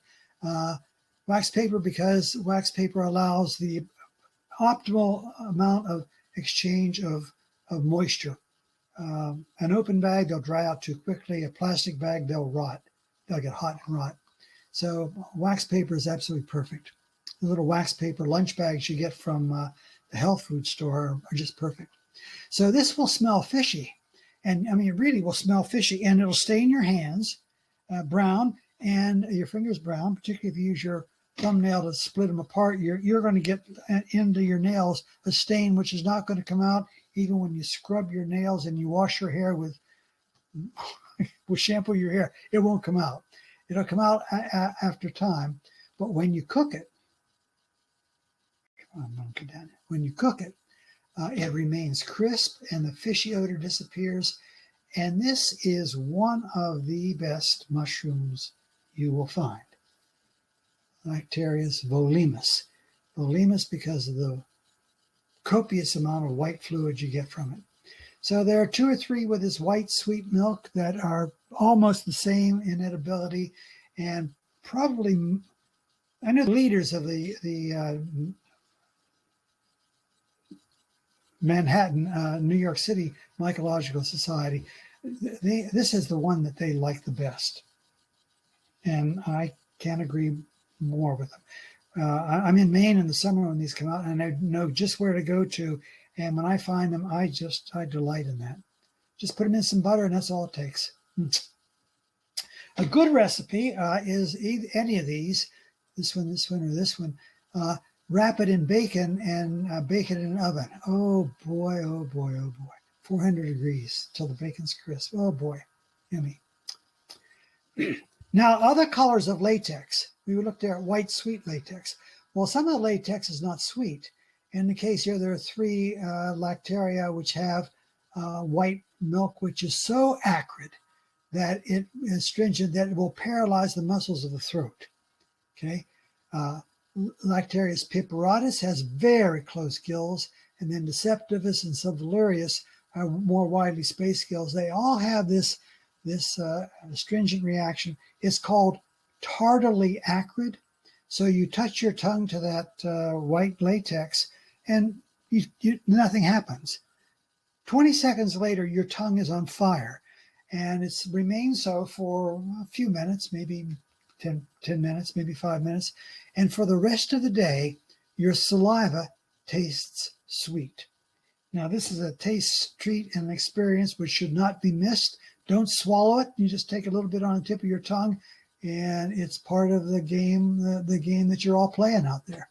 Wax paper, because wax paper allows the optimal amount of exchange of moisture. An open bag, they'll dry out too quickly. A plastic bag, they'll rot. They'll get hot and rot. So wax paper is absolutely perfect. The little wax paper lunch bags you get from the health food store are just perfect. So this will smell fishy. And I mean, it really will smell fishy, and it'll stain your hands brown and your fingers brown, particularly if you use your thumbnail to split them apart. You're going to get into your nails a stain which is not going to come out even when you scrub your nails and you wash your hair with shampoo your hair. It won't come out. It'll come out after time. But when you cook it, when you cook it, it remains crisp and the fishy odor disappears. And this is one of the best mushrooms you will find. Lactarius volemus. Volemus because of the copious amount of white fluid you get from it. So there are 2 or 3 with this white sweet milk that are almost the same in edibility, and probably, I know the leaders of the Manhattan, New York City Mycological Society, this is the one that they like the best. And I can't agree more with them. I'm in Maine in the summer when these come out, and I know just where to go to. And when I find them, I delight in that. Just put them in some butter, and that's all it takes. A good recipe is any of these. this one, or this one. Wrap it in bacon and bake it in an oven. Oh boy, oh boy, oh boy. 400 degrees till the bacon's crisp. Oh boy, yummy. Now, other colors of latex. We looked there at white sweet latex. Well, some of the latex is not sweet. In the case here, there are 3 lactaria which have white milk, which is so acrid that it is stringent that it will paralyze the muscles of the throat. Okay. Lactarius piperatus has very close gills, and then Deceptivus and Subvalerius are more widely spaced gills. They all have this astringent reaction. It's called tardily acrid. So you touch your tongue to that white latex, and nothing happens. 20 seconds later, your tongue is on fire, and it's remained so for a few minutes, maybe 10 minutes, maybe 5 minutes. And for the rest of the day, your saliva tastes sweet. Now, this is a taste, treat, and experience which should not be missed. Don't swallow it. You just take a little bit on the tip of your tongue, and it's part of the game that you're all playing out there.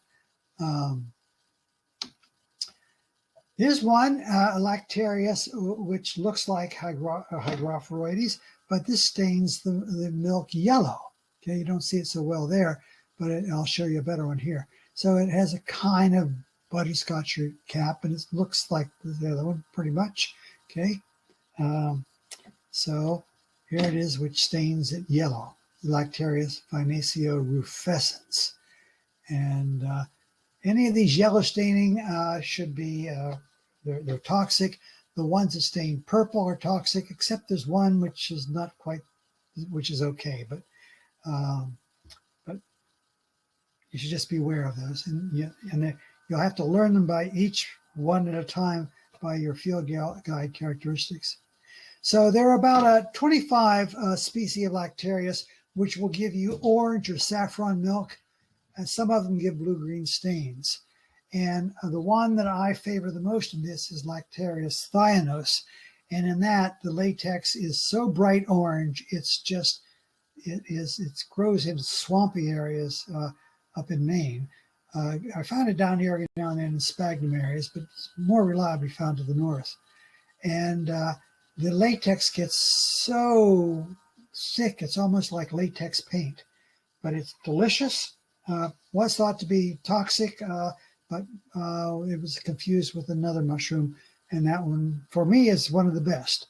Here's one, Lactarius, which looks like Hygrophoroides, but this stains the milk yellow. Okay, you don't see it so well there, but I'll show you a better one here. So it has a kind of butterscotch cap, and it looks like the other one pretty much. Okay, so here it is, which stains it yellow. Lactarius vinaceo rufescens. And any of these yellow staining should be, they're toxic. The ones that stain purple are toxic, except there's one which is not quite, which is okay, but you should just be aware of those. And you'll have to learn them by each one at a time by your field guide characteristics. So there are about 25 species of Lactarius, which will give you orange or saffron milk, and some of them give blue-green stains. And the one that I favor the most in this is Lactarius thyanos. And in that, the latex is so bright orange, it grows in swampy areas up in Maine. I found it down here now and then in sphagnum areas, but it's more reliably found to the north. And the latex gets so thick, it's almost like latex paint, but it's delicious. Was thought to be toxic, but it was confused with another mushroom, and that one, for me, is one of the best.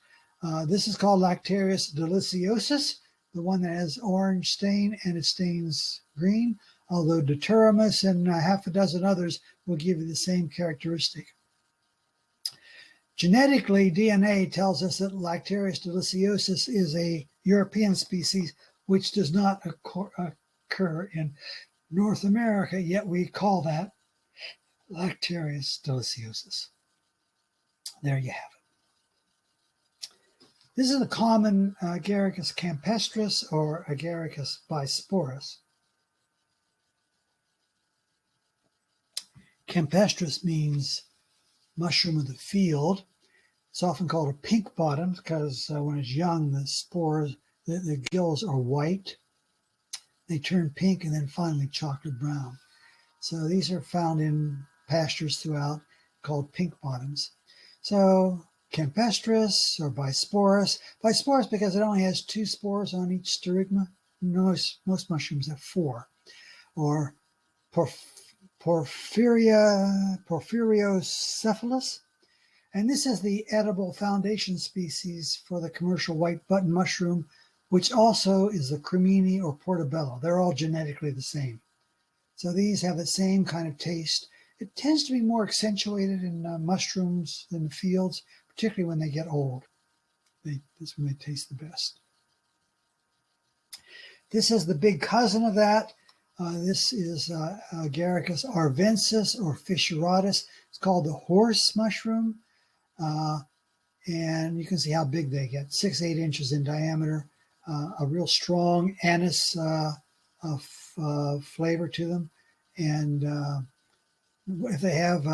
This is called Lactarius deliciosus, the one that has orange stain, and it stains green, although Deuterimus and half a dozen others will give you the same characteristic. Genetically, DNA tells us that Lactarius deliciosus is a European species which does not occur in North America, yet we call that Lactarius deliciosus. There you have it. This is the common Agaricus campestris or Agaricus bisporus. Campestris means mushroom of the field. It's often called a pink bottom because when it's young, the spores, the gills are white. They turn pink and then finally chocolate brown. So these are found in pastures throughout called pink bottoms. So campestris or bisporus. Bisporus because it only has 2 spores on each sterigma. Most mushrooms have 4. Or Porphyriocephalus. And this is the edible foundation species for the commercial white button mushroom, which also is the cremini or portobello. They're all genetically the same. So these have the same kind of taste. It tends to be more accentuated in mushrooms than the fields, particularly when they get old. That's when they taste the best. This is the big cousin of that. This is Agaricus arvensis or fissuratus. It's called the horse mushroom. And you can see how big they get, 6-8 inches in diameter. A real strong anise flavor to them. And if they have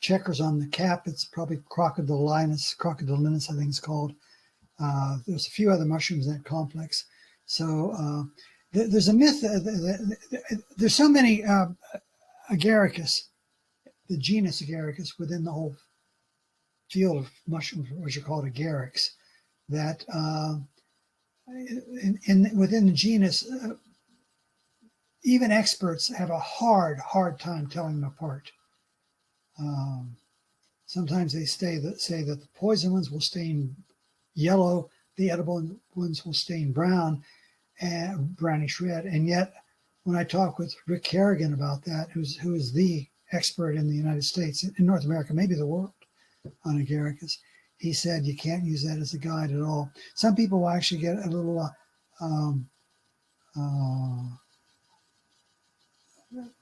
checkers on the cap, it's probably crocodilinus, I think it's called. There's a few other mushrooms in that complex. So there's a myth. There's so many Agaricus, the genus Agaricus, within the whole field of mushrooms, which are called agarics, that within the genus, even experts have a hard time telling them apart. Sometimes they say that the poison ones will stain yellow, the edible ones will stain brown and brownish red. And yet, when I talk with Rick Kerrigan about that, who is the expert in the United States, in North America, maybe the world, on Agaricus, he said you can't use that as a guide at all. Some people will actually get a little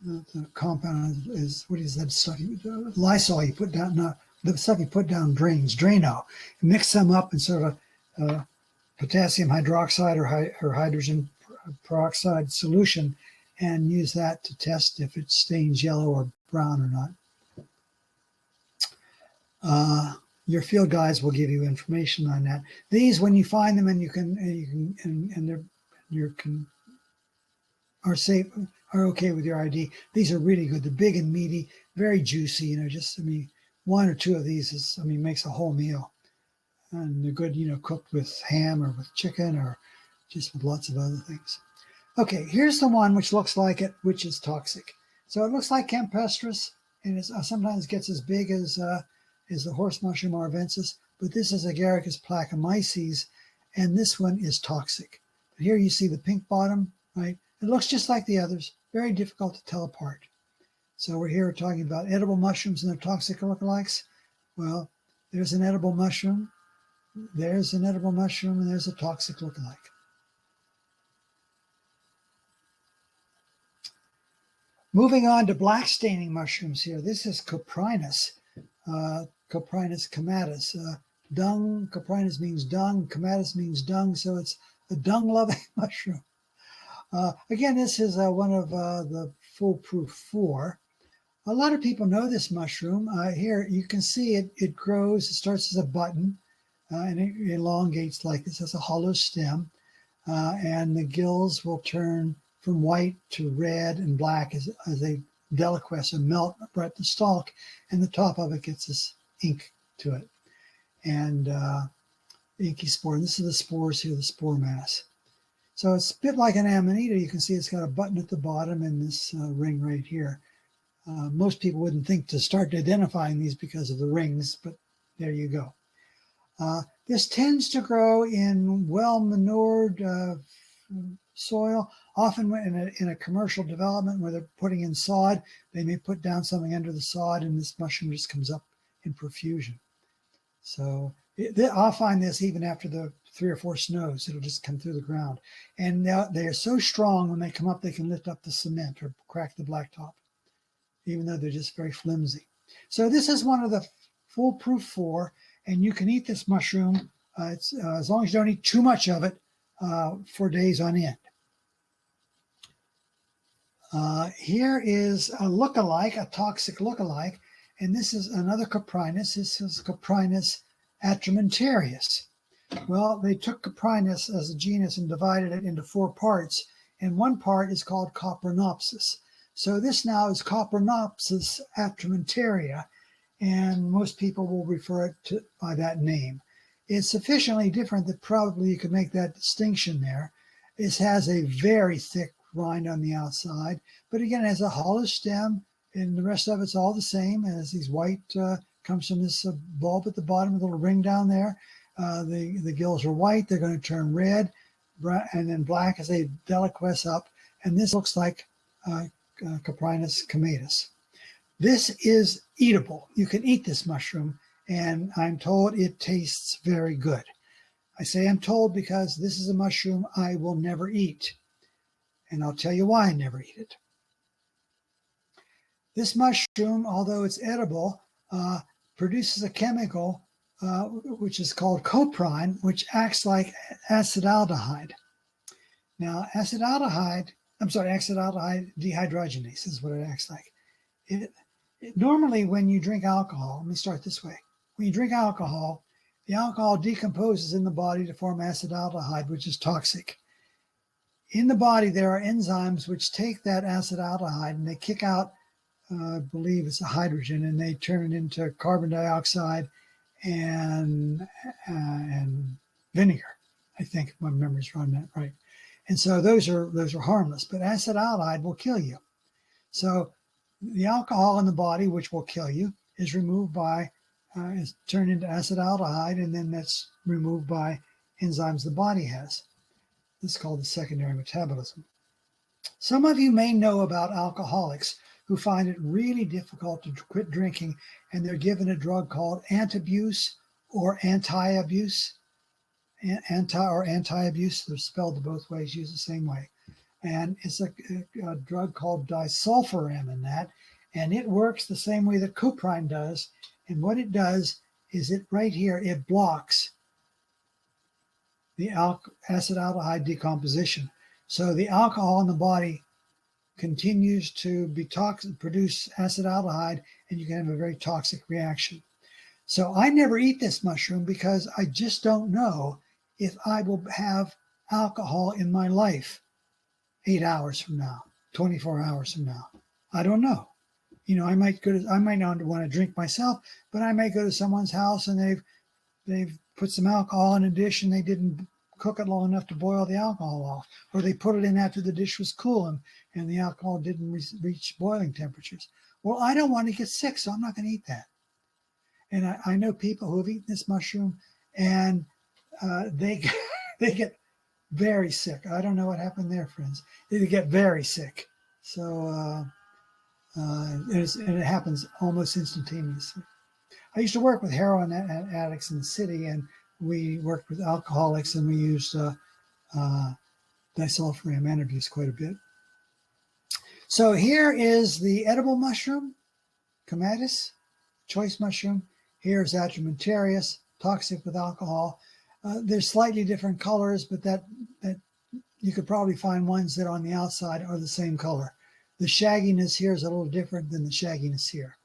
the compound is, what is that stuff? Lysol you put down, no, the stuff you put down drains, Drano. Mix them up in sort of potassium hydroxide or hydrogen peroxide solution, and use that to test if it stains yellow or brown or not. Your field guides will give you information on that. These, when you find them and are safe, are okay with your ID. These are really good. They're big and meaty, very juicy. Just, one or two of these is, makes a whole meal. And they're good, cooked with ham or with chicken or just with lots of other things. Okay, here's the one which looks like it, which is toxic. So it looks like campestris, and it sometimes gets as big as the horse mushroom arvensis, but this is Agaricus placamyces, and this one is toxic. But here you see the pink bottom, right? It looks just like the others, very difficult to tell apart. So we're here talking about edible mushrooms and their toxic lookalikes. Well, there's an edible mushroom, there's an edible mushroom, and there's a toxic lookalike. Moving on to black staining mushrooms here. This is Coprinus, Coprinus comatus. Dung, Coprinus means dung, comatus means dung, so it's a dung-loving mushroom. Again, this is one of the foolproof 4. A lot of people know this mushroom. Here you can see it grows, it starts as a button, and it elongates like this, has a hollow stem, and the gills will turn from white to red and black as they deliquesce and melt right at the stalk, and the top of it gets this ink to it. And inky spore, and this is the spores here, the spore mass. So it's a bit like an Amanita. You can see it's got a button at the bottom and this ring right here. Most people wouldn't think to start identifying these because of the rings, but there you go. This tends to grow in well-manured soil, often in a commercial development where they're putting in sod. They may put down something under the sod, and this mushroom just comes up in profusion. So I'll find this even after the 3 or 4 snows. It'll just come through the ground. And they are so strong, when they come up, they can lift up the cement or crack the blacktop, even though they're just very flimsy. So this is one of the foolproof 4, and you can eat this mushroom as long as you don't eat too much of it for days on end. Here is a lookalike, a toxic lookalike, and this is another Coprinus. This is Coprinus atramentarius. Well, they took Coprinus as a genus and divided it into 4 parts, and one part is called Coprinopsis. So this now is Coprinopsis atramentaria, and most people will refer it to by that name. It's sufficiently different that probably you could make that distinction there. It has a very thick rind on the outside, but again, it has a hollow stem, and the rest of it's all the same. It has these white, comes from this bulb at the bottom, a little ring down there. The gills are white, they're going to turn red, and then black as they deliquesce up, and this looks like Coprinus comatus. This is eatable. You can eat this mushroom, and I'm told it tastes very good. I say I'm told because this is a mushroom I will never eat, and I'll tell you why I never eat it. This mushroom, although it's edible, produces a chemical which is called coprine, which acts like acetaldehyde. Now, acetaldehyde dehydrogenase is what it acts like. Normally, when you drink alcohol, let me start this way. When you drink alcohol, the alcohol decomposes in the body to form acetaldehyde, which is toxic. In the body, there are enzymes which take that acetaldehyde and they kick out, I believe it's a hydrogen, and they turn it into carbon dioxide and vinegar. I think, if my memory's running that right. And so those are harmless, but acetaldehyde will kill you. So the alcohol in the body, which will kill you, is removed by, is turned into acetaldehyde, and then that's removed by enzymes the body has. This is called the secondary metabolism. Some of you may know about alcoholics who find it really difficult to quit drinking, and they're given a drug called antabuse or anti-abuse. Anti-abuse, they're spelled both ways, used the same way. And it's a drug called disulfiram in that, and it works the same way that cuprine does. And what it does is right here, it blocks the acetaldehyde decomposition. So the alcohol in the body continues to be toxic, produce acetaldehyde, and you can have a very toxic reaction. So I never eat this mushroom because I just don't know if I will have alcohol in my life 8 hours from now, 24 hours from now. I don't know. I might not want to drink myself, but I may go to someone's house and they've put some alcohol in a dish and they didn't cook it long enough to boil the alcohol off, or they put it in after the dish was cool and the alcohol didn't reach boiling temperatures. Well, I don't want to get sick, so I'm not going to eat that. And I know people who have eaten this mushroom and they get very sick. I don't know what happened there, friends. They get very sick. So and it happens almost instantaneously. I used to work with heroin addicts in the city, and we worked with alcoholics, and we used disulfiram antabuse quite a bit. So here is the edible mushroom, Comatus, choice mushroom. Here's Atramentarius, toxic with alcohol. There's slightly different colors, but that you could probably find ones that on the outside are the same color. The shagginess here is a little different than the shagginess here.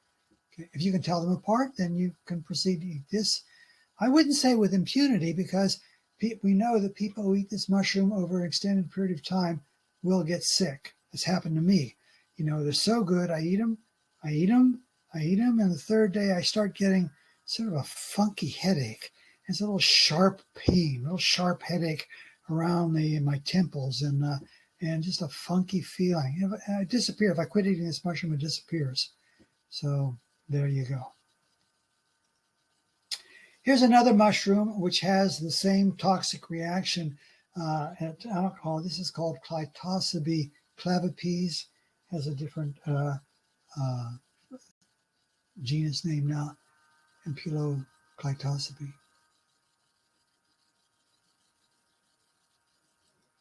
Okay. If you can tell them apart, then you can proceed to eat this. I wouldn't say with impunity, because we know that people who eat this mushroom over an extended period of time will get sick. It's happened to me. They're so good. I eat them, and the third day I start getting sort of a funky headache. It's a little sharp pain, a little sharp headache around my temples, and just a funky feeling. It disappears. If I quit eating this mushroom, it disappears. So there you go. Here's another mushroom which has the same toxic reaction at alcohol. This is called Clitocybe clavipes. Has a different genus name now, Ampuloclitocybe.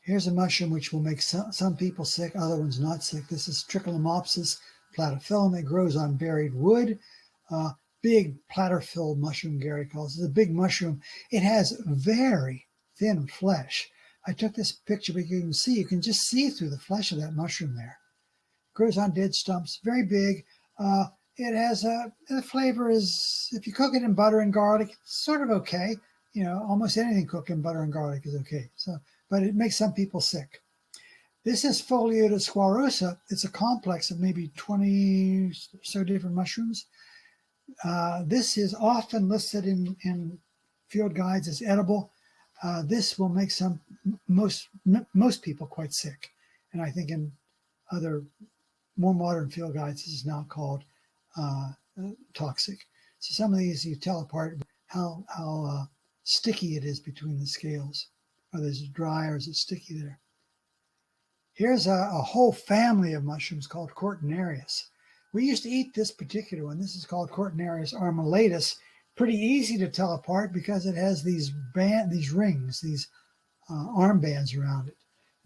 Here's a mushroom which will make some people sick, other ones not sick. This is Tricholamopsis platyphyllum. It grows on buried wood. Big platter-filled mushroom, Gary calls it. It's a big mushroom. It has very thin flesh. I took this picture, but you can just see through the flesh of that mushroom there. It grows on dead stumps, very big. It has the flavor is, if you cook it in butter and garlic, it's sort of okay. Almost anything cooked in butter and garlic is okay. So, but it makes some people sick. This is Foliota squarosa. It's a complex of maybe 20 or so different mushrooms. This is often listed in field guides as edible. This will make most people quite sick. And I think in other more modern field guides, this is now called toxic. So some of these you tell apart how sticky it is between the scales. Whether it's dry or is it sticky there. Here's a whole family of mushrooms called Cortinarius. We used to eat this particular one. This is called Cortinarius armillatus. Pretty easy to tell apart because it has these rings, these armbands around it.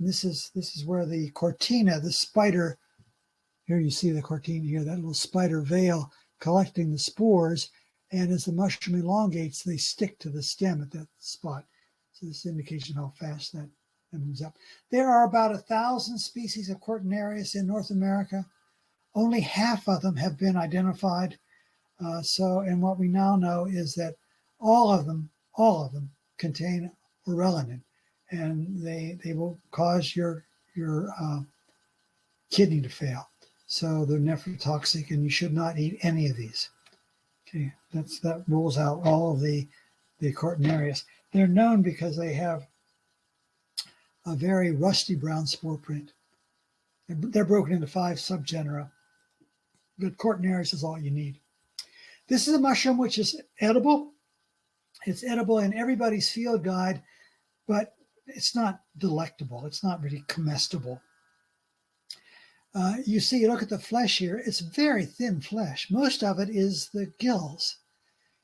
And this is where the cortina, the spider, here you see the cortina here, that little spider veil collecting the spores. And as the mushroom elongates, they stick to the stem at that spot. So this is an indication of how fast that moves up. There are about 1,000 species of Cortinarius in North America. Only half of them have been identified. And what we now know is that all of them contain orelinin. and they will cause your kidney to fail. So they're nephrotoxic, and you should not eat any of these. Okay, that rules out all of the Cortinarius. They're known because they have a very rusty brown spore print. They're broken into 5 subgenera, but Cortinarius is all you need. This is a mushroom which is edible. It's edible in everybody's field guide, but it's not delectable. It's not really comestible. You see, look at the flesh here. It's very thin flesh. Most of it is the gills.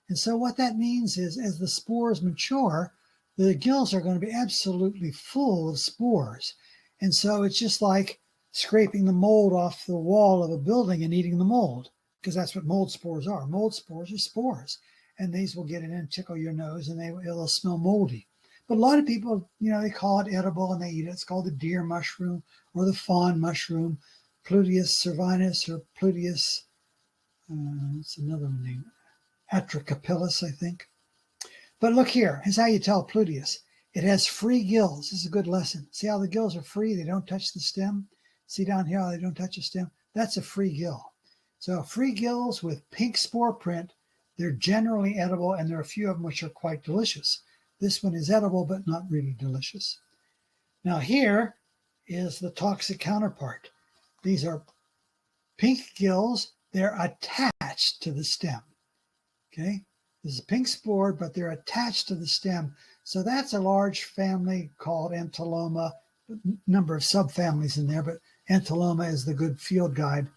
And so what that means is as the spores mature, the gills are going to be absolutely full of spores. And so it's just like scraping the mold off the wall of a building and eating the mold, because that's what mold spores are. Mold spores are spores. And these will get in and tickle your nose, and it'll smell moldy. But a lot of people, they call it edible and they eat it. It's called the deer mushroom or the fawn mushroom, Pluteus cervinus or Pluteus, it's another one named Atricapillus, I think. But look here, here's how you tell Pluteus. It has free gills. This is a good lesson. See how the gills are free? They don't touch the stem. See down here how they don't touch the stem? That's a free gill. So free gills with pink spore print, they're generally edible, and there are a few of them which are quite delicious. This one is edible, but not really delicious. Now here is the toxic counterpart. These are pink gills. They're attached to the stem. Okay, this is a pink spore, but they're attached to the stem. So that's a large family called entoloma. Number of subfamilies in there, but entoloma is the good field guide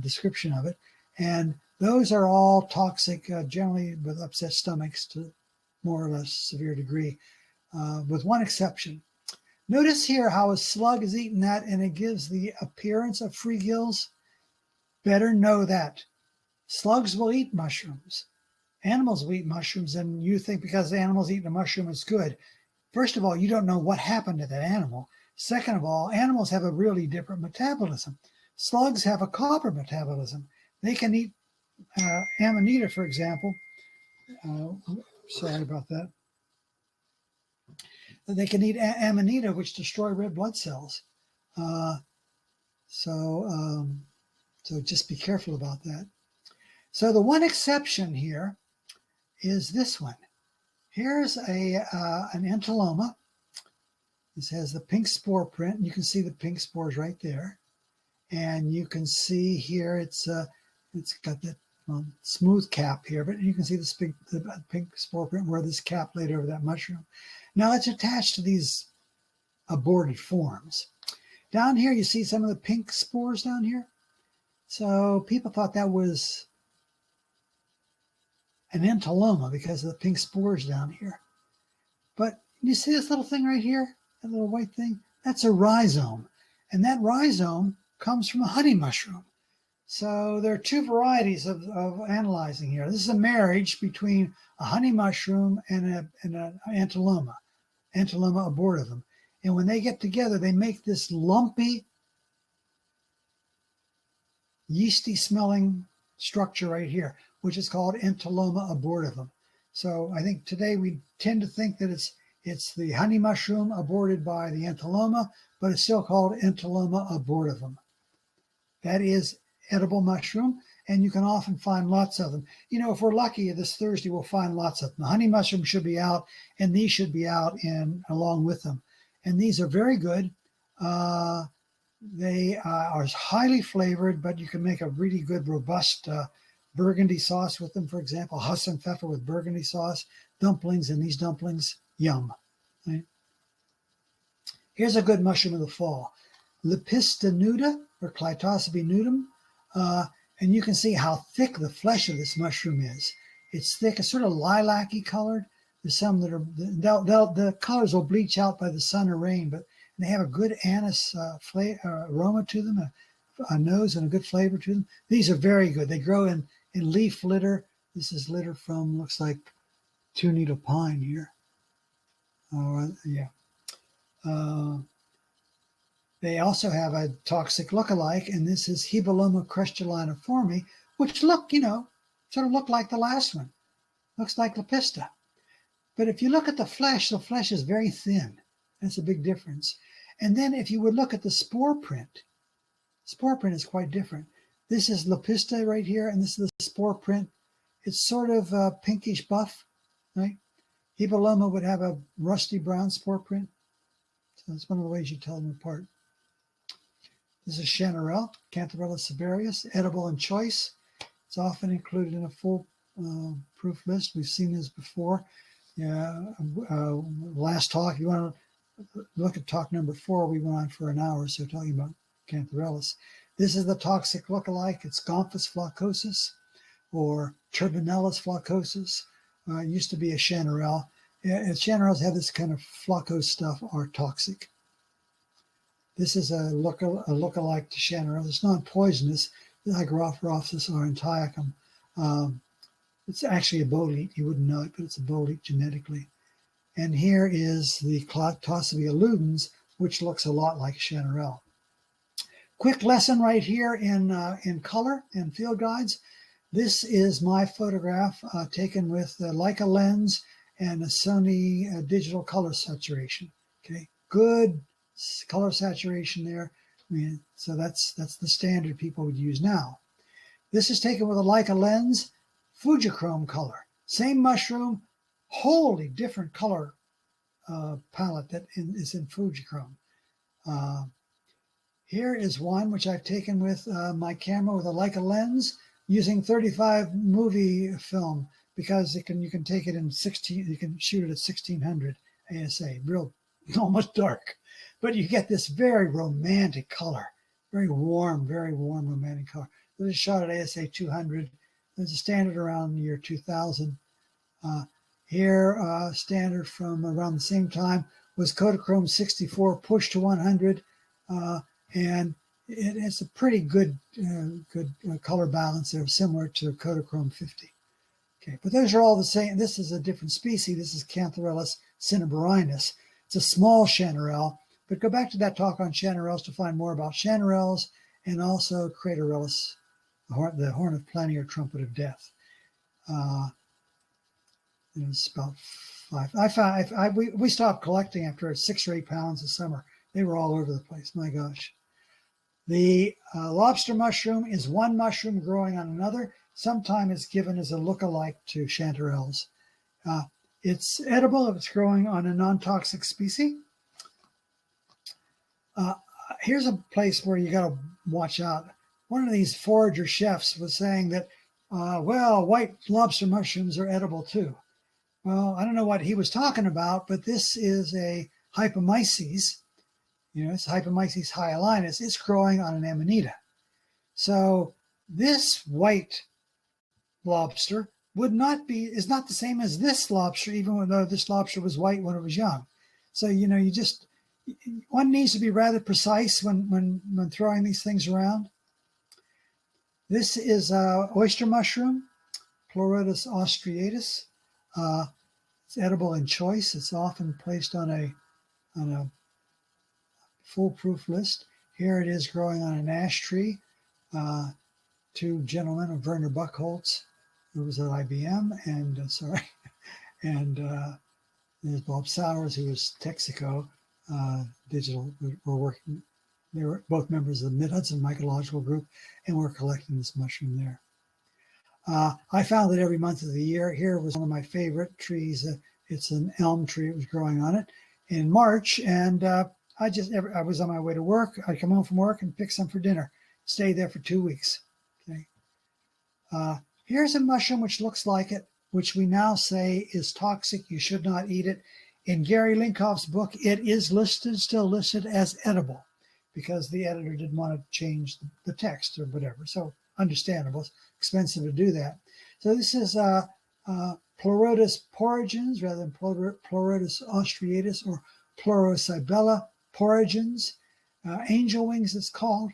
description of it. And those are all toxic, generally with upset stomachs to more or less severe degree, with one exception. Notice here how a slug is eating that and it gives the appearance of free gills. Better know that. Slugs will eat mushrooms. Animals will eat mushrooms, and you think because the animal's eating a mushroom it's good. First of all, you don't know what happened to that animal. Second of all, animals have a really different metabolism. Slugs have a copper metabolism. They can eat Amanita, for example. Sorry about that. They can eat Amanita, which destroy red blood cells. So just be careful about that. So the one exception here is this one. Here's an entoloma. This has the pink spore print, and you can see the pink spores right there. And you can see here it's got that smooth cap here, but you can see the pink spore print where this cap laid over that mushroom. Now it's attached to these aborted forms. Down here you see some of the pink spores down here. So people thought that was an entoloma because of the pink spores down here. But you see this little thing right here, that little white thing? That's a rhizome. And that rhizome comes from a honey mushroom. So there are 2 varieties of analyzing here. This is a marriage between a honey mushroom and an entoloma, Entoloma abortivum. And when they get together, they make this lumpy, yeasty smelling structure right here, which is called Entoloma abortivum. So I think today we tend to think that it's the honey mushroom aborted by the entoloma, but it's still called Entoloma abortivum. That is edible mushroom, and you can often find lots of them. If we're lucky this Thursday, we'll find lots of them. The honey mushroom should be out, and these should be out along with them. And these are very good. They are highly flavored, but you can make a really good, robust burgundy sauce with them. For example, Hudson pfeffer with burgundy sauce, dumplings, and these dumplings, yum. Right? Here's a good mushroom of the fall. Lepistanuta, or Clitosobe nudum. And you can see how thick the flesh of this mushroom is. It's thick, it's sort of lilac-y colored. There's some that are, the colors will bleach out by the sun or rain, but they have a good anise aroma to them, a nose and a good flavor to them. These are very good. They grow in leaf litter. This is litter from, looks like 2-needle pine here. Yeah. They also have a toxic lookalike, and this is Hebuloma crustuliniforme, which sort of look like the last one. Looks like Lepista. But if you look at the flesh is very thin. That's a big difference. And then if you would look at the spore print is quite different. This is Lepista right here, and this is the spore print. It's sort of pinkish buff, right? Hebeloma would have a rusty brown spore print. So that's one of the ways you tell them apart. This is Chanterelle, Cantarellus sabarius, edible and choice. It's often included in a full proof list. We've seen this before. Yeah, last talk, you want to look at talk number 4, we went on for an hour or so talking about Cantarellus. This is the toxic lookalike. It's Gomphus floccosus or Turbinellus floccosus. It used to be a Chanterelle. Chanterelles have this kind of flocco stuff, are toxic. This is a lookalike to Chanterelle. It's non-poisonous. The Agaricus or Antiochum. It's actually a bolete. You wouldn't know it, but it's a bolete genetically. And here is the Clactosibia ludens, which looks a lot like Chanterelle. Quick lesson right here in color and field guides. This is my photograph taken with a Leica lens and a Sony digital color saturation. Okay, good color saturation there. I mean, so that's the standard people would use now. This is taken with a Leica lens, Fujichrome color. Same mushroom, wholly different color palette that is in Fujichrome. Here is one which I've taken with my camera with a Leica lens using 35 movie film because you can take it in 16. You can shoot it at 1600 ASA, real almost dark, but you get this very romantic color, very warm romantic color. This is shot at ASA 200. There's a standard around the year 2000. Here, standard from around the same time was Kodachrome 64 pushed to 100, and it's a pretty good color balance there, similar to Kodachrome 50. Okay, but those are all the same. This is a different species. This is Cantarellus cinnabarinus. It's a small Chanterelle, but go back to that talk on Chanterelles to find more about Chanterelles and also Craterellus, the horn of plenty or trumpet of death. It was about 5. We stopped collecting after 6 or 8 pounds this summer. They were all over the place. My gosh. The lobster mushroom is one mushroom growing on another. Sometimes it's given as a lookalike to Chanterelles. It's edible if it's growing on a non-toxic species. Here's a place where you got to watch out. One of these forager chefs was saying that, well, white lobster mushrooms are edible too. Well, I don't know what he was talking about, but this is a Hypomyces. You know, it's Hypomyces hyalinus. It's growing on an Amanita. So this white lobster is not the same as this lobster, even though this lobster was white when it was young. So, you know, one needs to be rather precise when throwing these things around. This is oyster mushroom, Pleurotus austriatus. It's edible in choice. It's often placed on a foolproof list. Here it is growing on an ash tree. 2 gentlemen of Werner Buchholz, who was at IBM, and there's Bob Sowers, who was Texaco Digital. We're working. They were both members of the Mid-Hudson Mycological Group, and we're collecting this mushroom there. I found it every month of the year. Here was one of my favorite trees. It's an elm tree. It was growing on it in March, and I was on my way to work. I'd come home from work and pick some for dinner. Stayed there for 2 weeks. Okay. Here's a mushroom which looks like it, which we now say is toxic. You should not eat it. In Gary Linkoff's book, it is still listed as edible, because the editor didn't want to change the text or whatever. So understandable. It's expensive to do that. So this is Pleurotus porogens rather than Pleurotus austriatus or Pleurocypella porogens. Angel wings, it's called.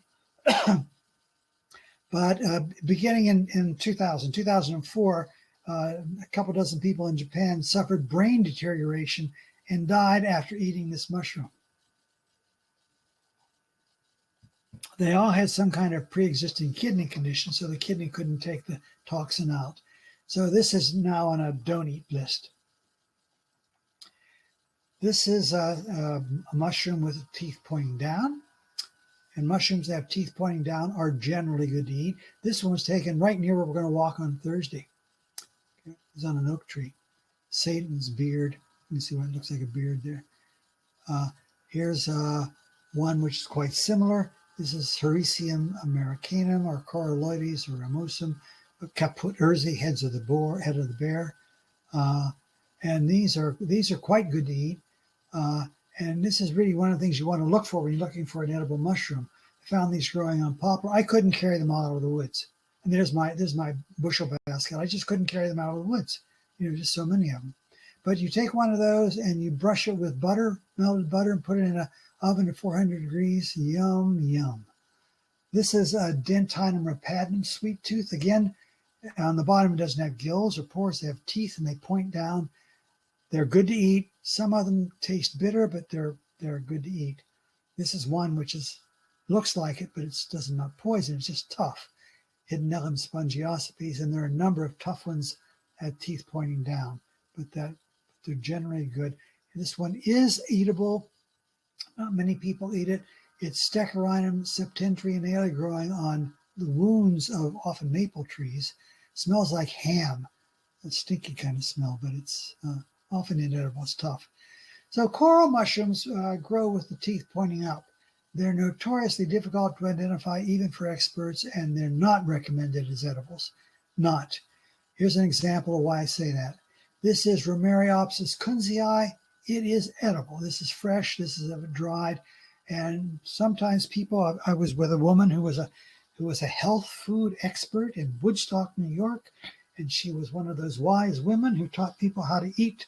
But beginning in 2004, a couple dozen people in Japan suffered brain deterioration and died after eating this mushroom. They all had some kind of pre-existing kidney condition, so the kidney couldn't take the toxin out. So this is now on a don't eat list. This is a mushroom with teeth pointing down. And mushrooms that have teeth pointing down are generally good to eat. This one was taken right near where we're going to walk on Thursday. Okay. It's on an oak tree. Satan's beard. Let me see what it looks like a beard there. Here's one which is quite similar. This is Hericium americanum or Coraloides or Ramosum, Caput urzi, head of the bear. And these are quite good to eat. And this is really one of the things you want to look for when you're looking for an edible mushroom. I found these growing on poplar. I couldn't carry them out of the woods. And there's my bushel basket. I just couldn't carry them out of the woods. Just so many of them. But you take one of those and you brush it with butter, melted butter, and put it in an oven at 400 degrees. Yum, yum. This is a Dentinum rapadum sweet tooth. Again, on the bottom it doesn't have gills or pores. They have teeth and they point down. They're good to eat. Some of them taste bitter, but they're good to eat. This is one which looks like it, but it doesn't not poison. It's just tough. Hydnellum spongiosipes, and there are a number of tough ones that have teeth pointing down, but they're generally good. And this one is eatable. Not many people eat it. It's Stecherinum septentrionale, growing on the wounds of often maple trees. It smells like ham. A stinky kind of smell, but it's often inedible. It's tough. So coral mushrooms grow with the teeth pointing up. They're notoriously difficult to identify even for experts, and they're not recommended as edibles. Not. Here's an example of why I say that. This is Romariopsis kunzii. It is edible. This is fresh. This is dried. And sometimes people, I was with a woman who was a health food expert in Woodstock, New York, and she was one of those wise women who taught people how to eat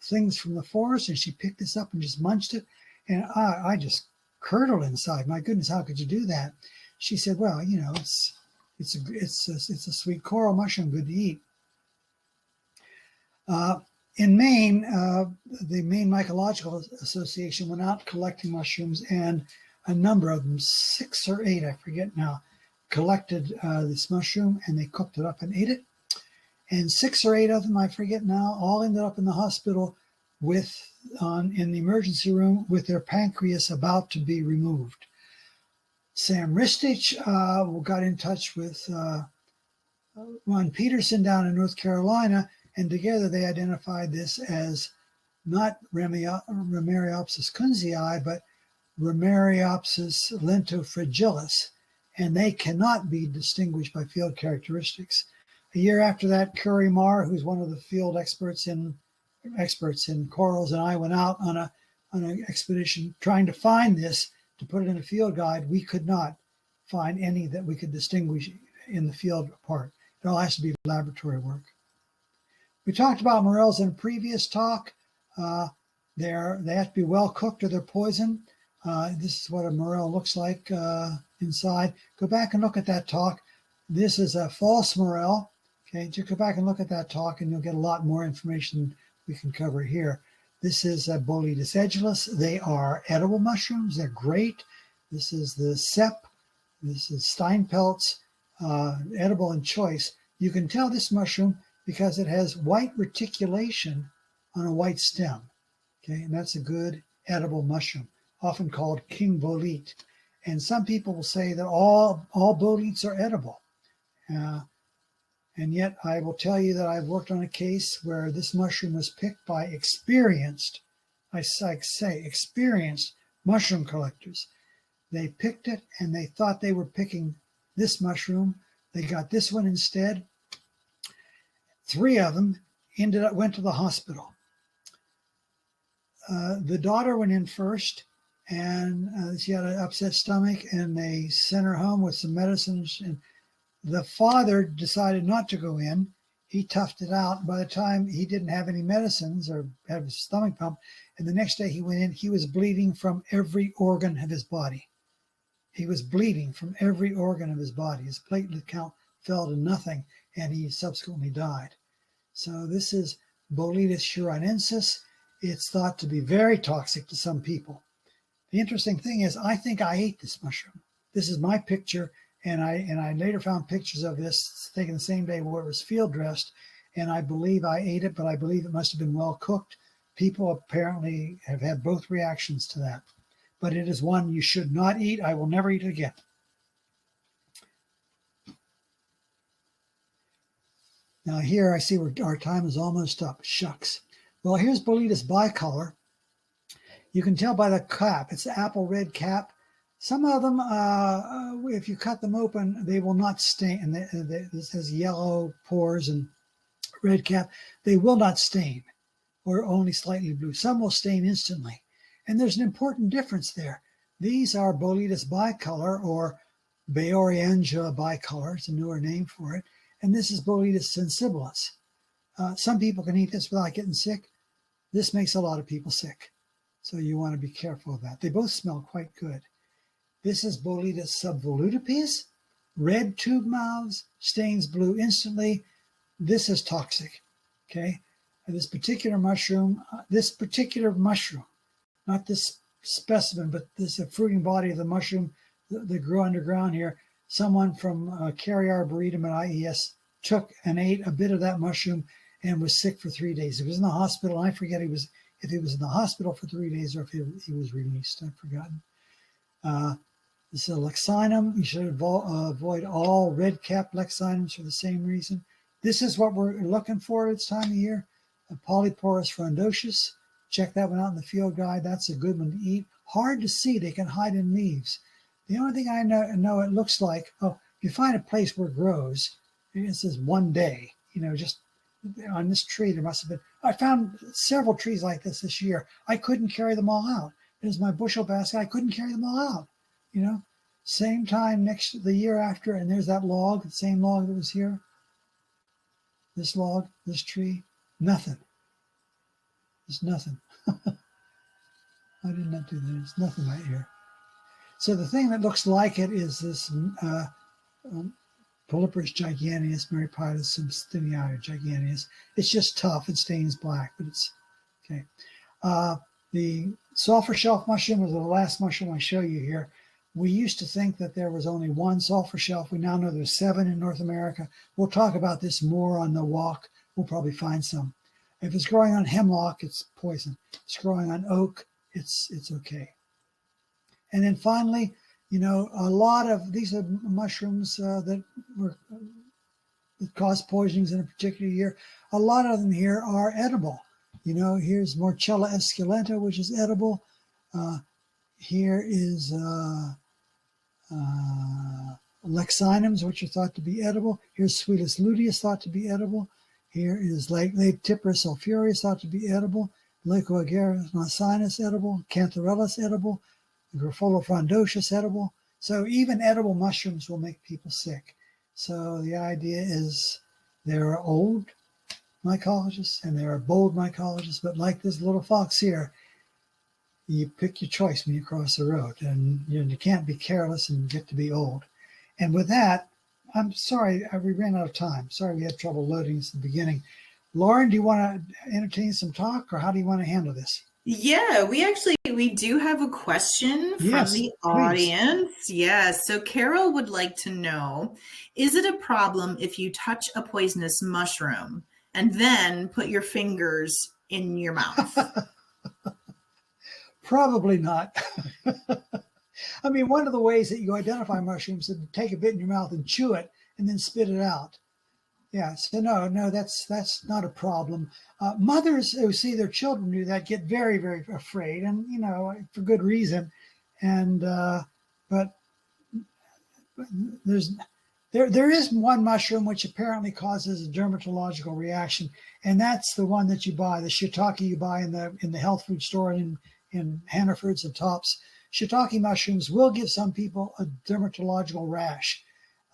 things from the forest, and she picked this up and just munched it, and I just curdled inside. My goodness, how could you do that? She said, well, it's a sweet coral mushroom, good to eat. In Maine, the Maine Mycological Association went out collecting mushrooms, and a number of them, 6 or 8, I forget now, collected this mushroom, and they cooked it up and ate it. And 6 or 8 of them, I forget now, all ended up in the hospital in the emergency room with their pancreas about to be removed. Sam Ristich got in touch with Ron Peterson down in North Carolina, and together they identified this as not Romariopsis kunzii, but Romariopsis lentofragilis, and they cannot be distinguished by field characteristics. A year after that, Curry Marr, who's one of the field experts in corals, and I went out on an expedition trying to find this to put it in a field guide. We could not find any that we could distinguish in the field apart. It all has to be laboratory work. We talked about morels in a previous talk. They have to be well cooked or they're poison. This is what a morel looks like inside. Go back and look at that talk. This is a false morel. Okay, just go back and look at that talk, and you'll get a lot more information we can cover here. This is a Boletes edulis. They are edible mushrooms. They're great. This is the sep. This is Steinpelz, edible and choice. You can tell this mushroom because it has white reticulation on a white stem. Okay, and that's a good edible mushroom, often called king bolete. And some people will say that all boletes are edible. And yet I will tell you that I've worked on a case where this mushroom was picked by experienced mushroom collectors. They picked it and they thought they were picking this mushroom. They got this one instead. 3 of them went to the hospital. The daughter went in first, and she had an upset stomach, and they sent her home with some medicine. And the father decided not to go in. He toughed it out. By the time he didn't have any medicines or have his stomach pump, and the next day he went in, he was bleeding from every organ of his body. He was bleeding from every organ of his body. His platelet count fell to nothing, and he subsequently died. So this is Boletes huronensis. It's thought to be very toxic to some people. The interesting thing is, I think I ate this mushroom. This is my picture, and I later found pictures of this taken the same day where it was field dressed, and I believe I ate it, but I believe it must have been well cooked. People apparently have had both reactions to that, but it is one you should not eat. I will never eat it again. Now here I see our time is almost up. Shucks. Well, here's Boletes bicolor. You can tell by the cap. It's the apple red cap. Some of them, if you cut them open, they will not stain. This has yellow pores and red cap. They will not stain, or only slightly blue. Some will stain instantly. And there's an important difference there. These are Boletes bicolor, or Bayoriangula bicolor. It's a newer name for it. And this is Boletes sensibilis. Some people can eat this without getting sick. This makes a lot of people sick. So you want to be careful of that. They both smell quite good. This is Boletes subvolutipes, red tube mouths, stains blue instantly. This is toxic, okay? And this particular mushroom, not this specimen, but this fruiting body of the mushroom that grew underground here, someone from Cary Arboretum at IES took and ate a bit of that mushroom and was sick for 3 days. He was in the hospital. I forget if he was in the hospital for 3 days or if he was released. I've forgotten. This is a lexinum. You should avoid all red-capped lexinums for the same reason. This is what we're looking for at this time of year. A polyporous frondosius. Check that one out in the field guide. That's a good one to eat. Hard to see. They can hide in leaves. The only thing I know it looks like, if you find a place where it grows, it says one day, just on this tree, there must have been, I found several trees like this year. I couldn't carry them all out. There's my bushel basket. I couldn't carry them all out, Same time the year after, and there's that log, the same log that was here. This log, this tree, nothing. There's nothing. I did not do that. There's nothing right here. So the thing that looks like it is this Polyporus giganteus, Maripitis substiniata giganteus. It's just tough. It stains black, but it's okay. The sulfur shelf mushroom was the last mushroom I show you here. We used to think that there was only one sulfur shelf. We now know there's 7 in North America. We'll talk about this more on the walk. We'll probably find some. If it's growing on hemlock, it's poison. If it's growing on oak, it's okay. And then finally, a lot of these are mushrooms that cause poisonings in a particular year. A lot of them here are edible. Here's Morchella esculenta, which is edible. Here is lexinums, which are thought to be edible. Here's Sweetus luteus, thought to be edible. Here is Lactipris sulphureus, thought to be edible. Agaricus macinus, edible. Chanterelles, edible. Graphola frondosius, edible. So even edible mushrooms will make people sick. So the idea is there are old mycologists and there are bold mycologists, but like this little fox here, you pick your choice when you cross the road, and you can't be careless and get to be old. And with that, I'm sorry, we ran out of time. Sorry we had trouble loading this at the beginning. Lauren, do you want to entertain some talk, or how do you want to handle this? Yeah, we do have a question from the audience. Yes. So Carol would like to know, is it a problem if you touch a poisonous mushroom and then put your fingers in your mouth? Probably not. I mean, one of the ways that you identify mushrooms is to take a bit in your mouth and chew it and then spit it out. Yeah, so no, that's not a problem. Mothers who see their children do that get very, very afraid, and for good reason. And but there is one mushroom which apparently causes a dermatological reaction, and that's the one that you buy, the shiitake you buy in the health food store in Hannaford's and Tops. Shiitake mushrooms will give some people a dermatological rash.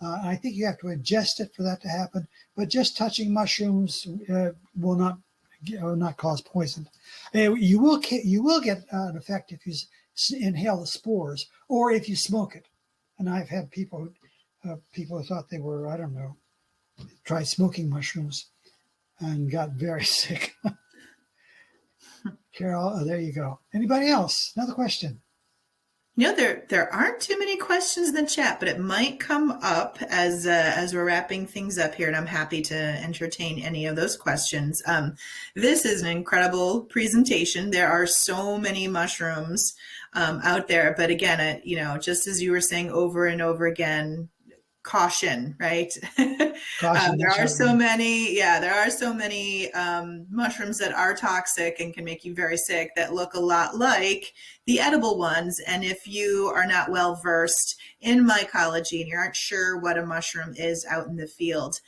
I think you have to ingest it for that to happen, but just touching mushrooms will not cause poison. You will get an effect if you inhale the spores or if you smoke it. And I've had people who thought they were, I don't know, tried smoking mushrooms and got very sick. Carol, there you go. Anybody else? Another question? There aren't too many questions in the chat, but it might come up as we're wrapping things up here, and I'm happy to entertain any of those questions. This is an incredible presentation. There are so many mushrooms out there, but again, just as you were saying over and over again, caution, right? Caution, there are right. so many, there are so many mushrooms that are toxic and can make you very sick that look a lot like the edible ones. And if you are not well versed in mycology and you aren't sure what a mushroom is out in the field,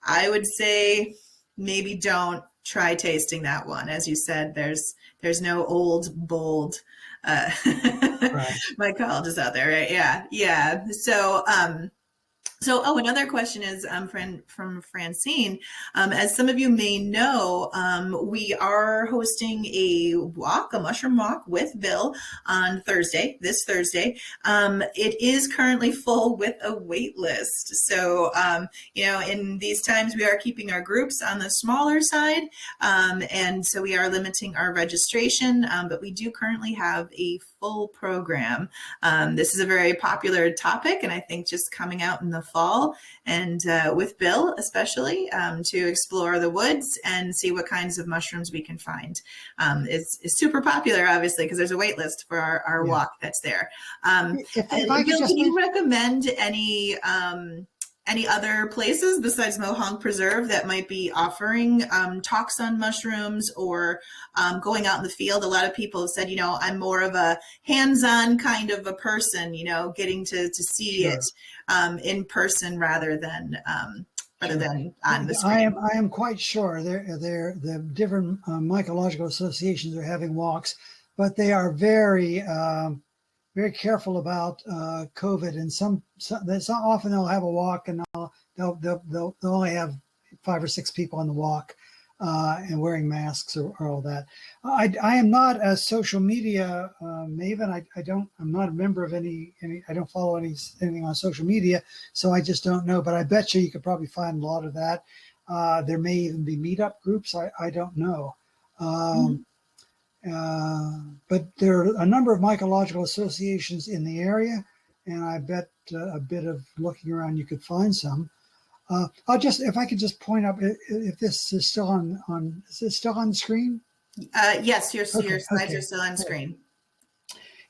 I would say maybe don't try tasting that one. As you said, there's no old, bold Right. mycologist out there, right? Yeah. So, another question is from Francine. As some of you may know, we are hosting a mushroom walk with Bill on this Thursday. It is currently full with a wait list. So, in these times, we are keeping our groups on the smaller side. And so we are limiting our registration, but we do currently have a full program. This is a very popular topic, and I think just coming out in the fall and with Bill especially to explore the woods and see what kinds of mushrooms we can find. It's super popular, obviously, because there's a wait list for our walk that's there. Bill, can you recommend any other places besides Mohonk Preserve that might be offering talks on mushrooms or going out in the field? A lot of people have said, I'm more of a hands-on kind of a person, getting to see it in person rather than on the screen. I am quite sure the different mycological associations are having walks, but they are very careful about COVID, and some often they'll have a walk and they'll only have 5 or 6 people on the walk and wearing masks or all that. I am not a social media maven. I'm not a member of any. I don't follow anything on social media, so I just don't know. But I bet you could probably find a lot of that. There may even be meetup groups. I don't know. But there are a number of mycological associations in the area, and I bet a bit of looking around you could find some. If I could just point out if this is still on is this still on the screen? Yes, your slides are still on screen.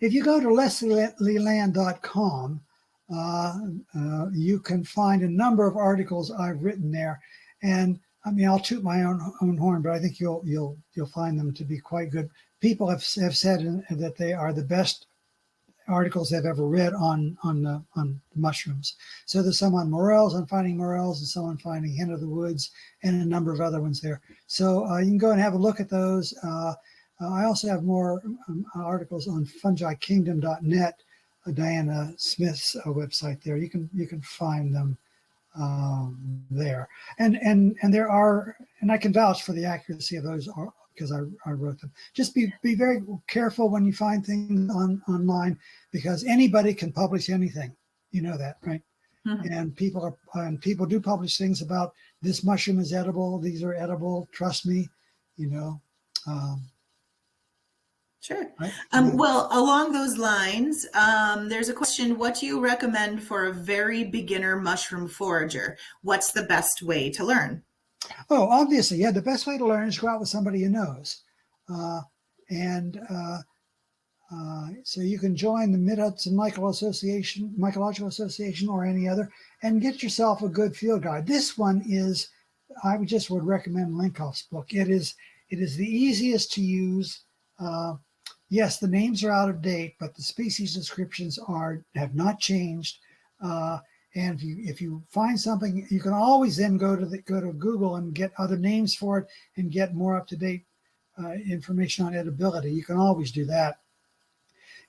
If you go to leslieland.com, you can find a number of articles I've written there, and I'll toot my own horn, but I think you'll find them to be quite good. People have said that they are the best articles they've ever read on mushrooms. So there's some on morels, on finding morels, and some on finding hen of the woods, and a number of other ones there. So you can go and have a look at those. I also have more articles on fungikingdom.net, Diana Smith's website there. You can find them there, and there are, and I can vouch for the accuracy of those because I wrote them. Just be very careful when you find things online, because anybody can publish anything. You know that, right? Mm-hmm. And people do publish things about this mushroom is edible. These are edible. Trust me, Sure. Right? Well, along those lines, there's a question: what do you recommend for a very beginner mushroom forager? What's the best way to learn? Oh, obviously, the best way to learn is go out with somebody who knows. So you can join the Mid-Hudson Mycological Association or any other, and get yourself a good field guide. This one is, I would recommend Linkoff's book. It is the easiest to use. Yes, the names are out of date, but the species descriptions have not changed. And if you find something, you can always then go to Google and get other names for it and get more up-to-date information on edibility. You can always do that.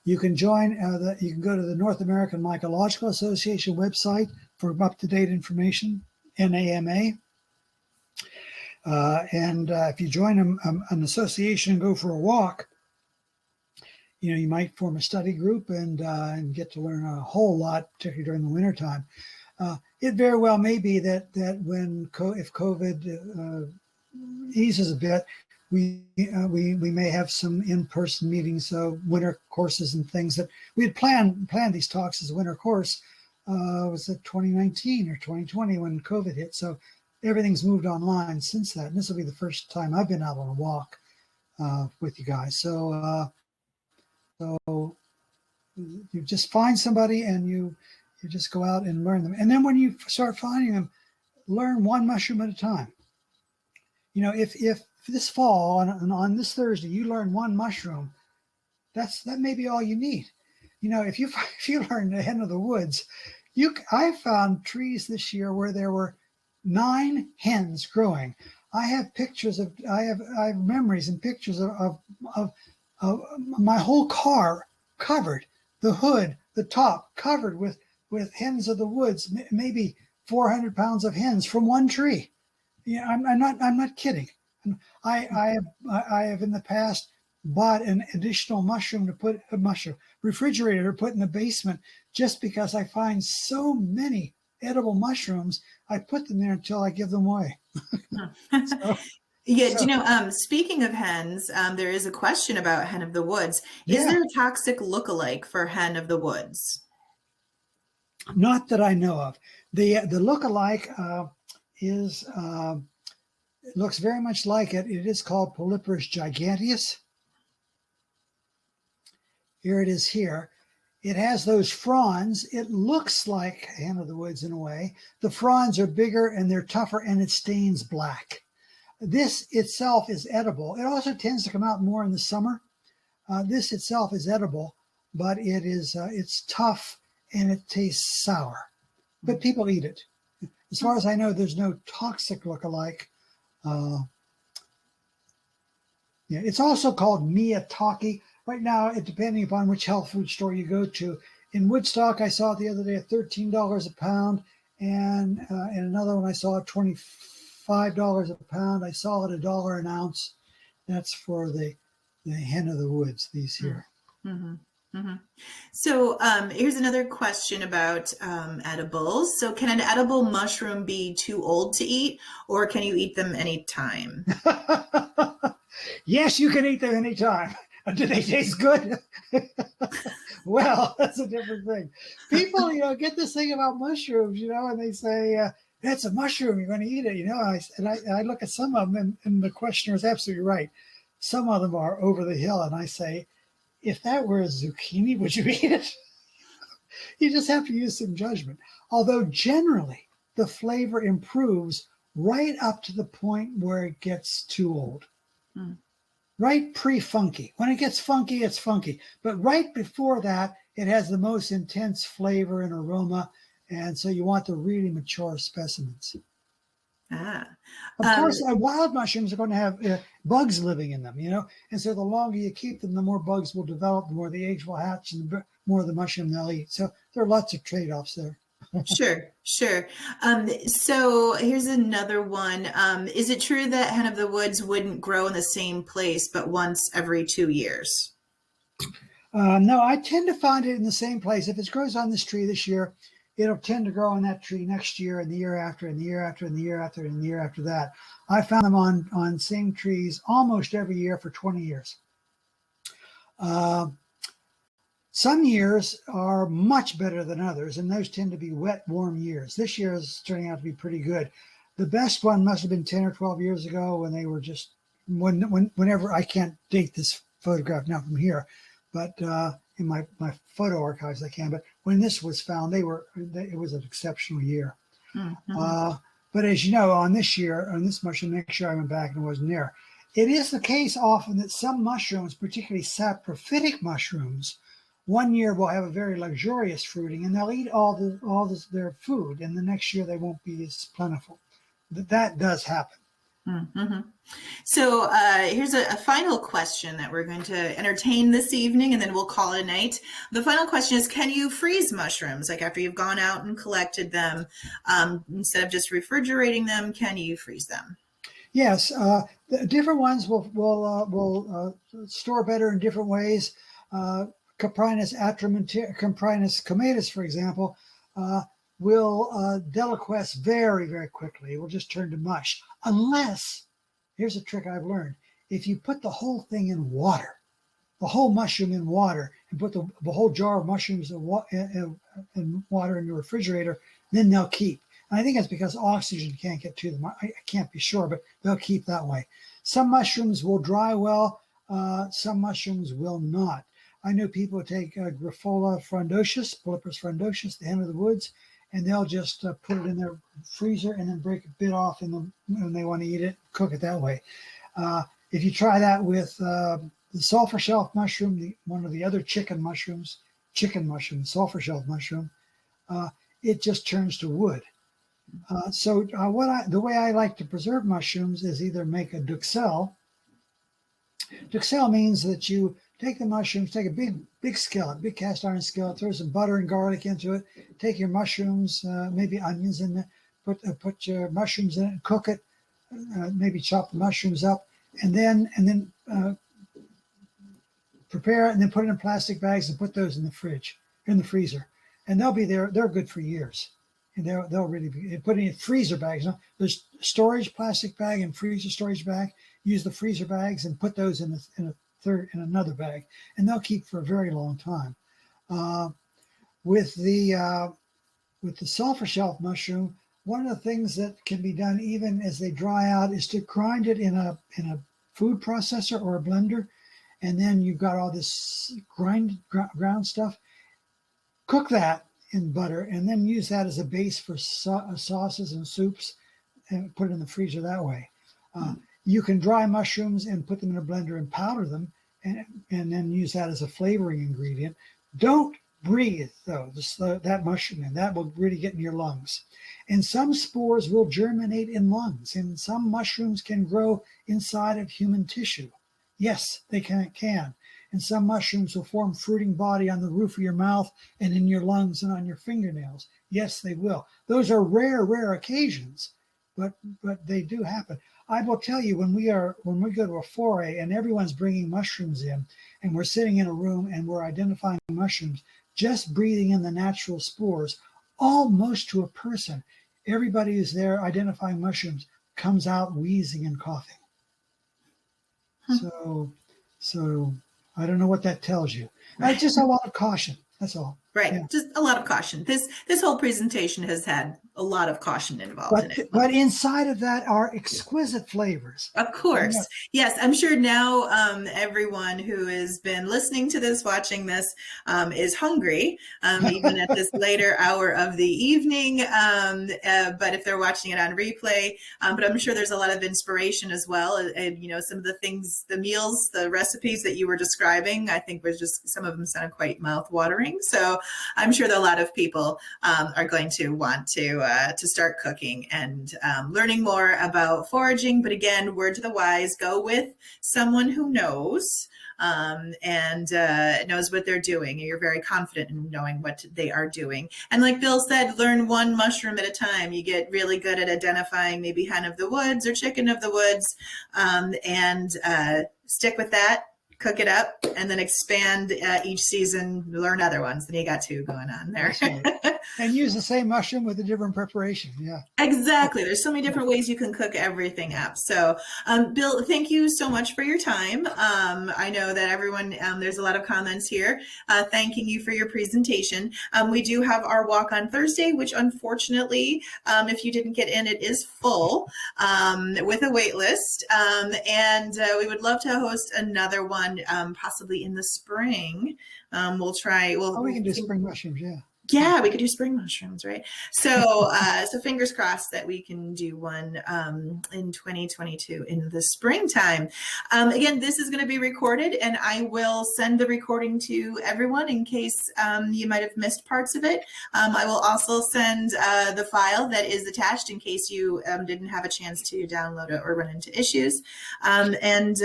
You can join. You can go to the North American Mycological Association website for up-to-date information, NAMA. And if you join an association and go for a walk, you might form a study group and get to learn a whole lot, particularly during the wintertime. It very well may be that if COVID eases a bit, we may have some in-person meetings, winter courses and things that we had planned these talks as a winter course. Was it 2019 or 2020 when COVID hit? So everything's moved online since that. And this will be the first time I've been out on a walk with you guys. So you just find somebody and you just go out and learn them. And then when you start finding them, learn one mushroom at a time. You know, if this fall on this Thursday you learn one mushroom, that may be all you need. You know, if you learn the hen of the woods, I found trees this year where there were 9 hens growing. I have pictures of I have memories and pictures of my whole car covered, the hood, the top covered with hens of the woods, maybe 400 pounds of hens from one tree. Yeah, I'm not kidding. I have in the past bought an additional refrigerator to put in the basement just because I find so many edible mushrooms. I put them there until I give them away. Yeah, do you know, speaking of hens, there is a question about hen of the woods. Is there a toxic lookalike for hen of the woods? Not that I know of. The lookalike is it looks very much like it. It is called Polyporus giganteus. Here it is here. It has those fronds. It looks like hen of the woods in a way. The fronds are bigger and they're tougher and it stains black. This itself is edible. It also tends to come out more in the summer. This itself is edible, but it's tough and it tastes sour. But people eat it. As far as I know, there's no toxic lookalike. It's also called Miyataki. Right now, depending upon which health food store you go to. In Woodstock, I saw it the other day at $13 a pound, and in another one I saw it $25 a pound. I saw it $1 an ounce. That's for the hen of the woods, these here. Mm-hmm. Mm-hmm. So here's another question about edibles. So can an edible mushroom be too old to eat, or can you eat them anytime? Yes, you can eat them anytime. Do they taste good? Well, that's a different thing. People, get this thing about mushrooms, and they say, it's a mushroom, you're going to eat it, I look at some of them, and the questioner is absolutely right. Some of them are over the hill, and I say, if that were a zucchini, would you eat it? You just have to use some judgment. Although generally, the flavor improves right up to the point where it gets too old. Mm. Right pre-funky. When it gets funky, it's funky. But right before that, it has the most intense flavor and aroma. And so you want the really mature specimens. Of course, wild mushrooms are going to have bugs living in them, And so the longer you keep them, the more bugs will develop, the more the eggs will hatch, and the more of the mushroom they'll eat. So there are lots of trade-offs there. Sure. So here's another one. Is it true that hen of the woods wouldn't grow in the same place, but once every 2 years? No, I tend to find it in the same place. If it grows on this tree this year, it'll tend to grow on that tree next year and the year after and the year after and the year after and the year after that. I found them on same trees almost every year for 20 years. Some years are much better than others, and those tend to be wet, warm years. This year is turning out to be pretty good. The best one must have been 10 or 12 years ago when they were just, whenever, I can't date this photograph now from here, but in my photo archives I can, but when this was found, it was an exceptional year. Mm-hmm. But as you know, on this mushroom, next year I went back and it wasn't there. It is the case often that some mushrooms, particularly saprophytic mushrooms, one year will have a very luxurious fruiting and they'll eat all their food, and the next year they won't be as plentiful. That does happen. Mm-hmm. So here's a final question that we're going to entertain this evening, and then we'll call it a night. The final question is, can you freeze mushrooms? Like after you've gone out and collected them, instead of just refrigerating them, can you freeze them? Yes, the different ones will store better in different ways. Coprinus comatus, for example, will deliquesce very, very quickly. It will just turn to mush. Unless, here's a trick I've learned, if you put the whole thing in water, the whole mushroom in water, and put the whole jar of mushrooms in water in your refrigerator, then they'll keep. And I think it's because oxygen can't get to them. I can't be sure, but they'll keep that way. Some mushrooms will dry well. Some mushrooms will not. I know people take Grifola frondosius, Boletes frondosius, the hen of the woods, and they'll just put it in their freezer and then break a bit off and when they want to eat it, cook it that way. If you try that with the sulfur shelf mushroom, one of the other chicken mushroom, sulfur shelf mushroom, it just turns to wood. The way I like to preserve mushrooms is either make a duxelle. Duxelle means that you take the mushrooms, take a big skillet, big cast iron skillet, throw some butter and garlic into it, take your mushrooms, maybe onions in there, put your mushrooms in it and cook it, maybe chop the mushrooms up, and then prepare it and then put it in plastic bags and put those in the freezer. And they'll be there, they're good for years. And they'll really be put in freezer bags. You know, there's storage plastic bag and freezer storage bag. Use the freezer bags and put those in another bag, and they'll keep for a very long time. With the sulfur shelf mushroom, one of the things that can be done even as they dry out is to grind it in a food processor or a blender, and then you've got all this ground stuff. Cook that in butter, and then use that as a base for sauces and soups, and put it in the freezer that way. You can dry mushrooms and put them in a blender and powder them, and then use that as a flavoring ingredient. Don't breathe, though, that mushroom, and that will really get in your lungs. And some spores will germinate in lungs, and some mushrooms can grow inside of human tissue. Yes, they can. And some mushrooms will form fruiting body on the roof of your mouth and in your lungs and on your fingernails. Yes, they will. Those are rare occasions, but they do happen. I will tell you, when we go to a foray and everyone's bringing mushrooms in, and we're sitting in a room and we're identifying mushrooms, just breathing in the natural spores, almost to a person, everybody who's there identifying mushrooms comes out wheezing and coughing. So I don't know what that tells you. Just a lot of caution. That's all. Right. Yeah. Just a lot of caution. This whole presentation has had a lot of caution involved in it. But inside of that are exquisite flavors. Of course. Yeah. Yes. I'm sure now everyone who has been listening to this, watching this, is hungry, even at this later hour of the evening. But if they're watching it on replay, but I'm sure there's a lot of inspiration as well. And, you know, some of the things, the meals, the recipes that you were describing, I think was just, some of them sounded quite mouth-watering. So I'm sure that a lot of people are going to want to start cooking and learning more about foraging. But again, word to the wise, go with someone who knows and knows what they're doing. You're very confident in knowing what they are doing. And like Bill said, learn one mushroom at a time. You get really good at identifying maybe hen of the woods or chicken of the woods, and stick with that. Cook it up, and then expand each season, learn other ones. Then you got two going on there. Right. And use the same mushroom with a different preparation. Yeah. Exactly. There's so many different ways you can cook everything up. So, Bill, thank you so much for your time. I know that everyone, there's a lot of comments here thanking you for your presentation. We do have our walk on Thursday, which unfortunately, if you didn't get in, it is full with a wait list. And we would love to host another one. Possibly in the spring. We'll try. We can do spring mushrooms, yeah. Yeah, we could do spring mushrooms, right? So, so fingers crossed that we can do one in 2022 in the springtime. Again, this is going to be recorded, and I will send the recording to everyone in case you might have missed parts of it. I will also send the file that is attached in case you didn't have a chance to download it or run into issues. And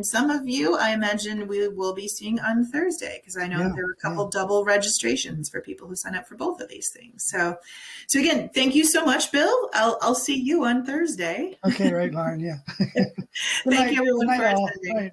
some of you, I imagine, we will be seeing on Thursday, because I know there were a couple double registrations for people who sign up for both of these things. So again, thank you so much, Bill. I'll see you on Thursday. Okay, right, Lauren. Yeah. Thank you everyone for attending.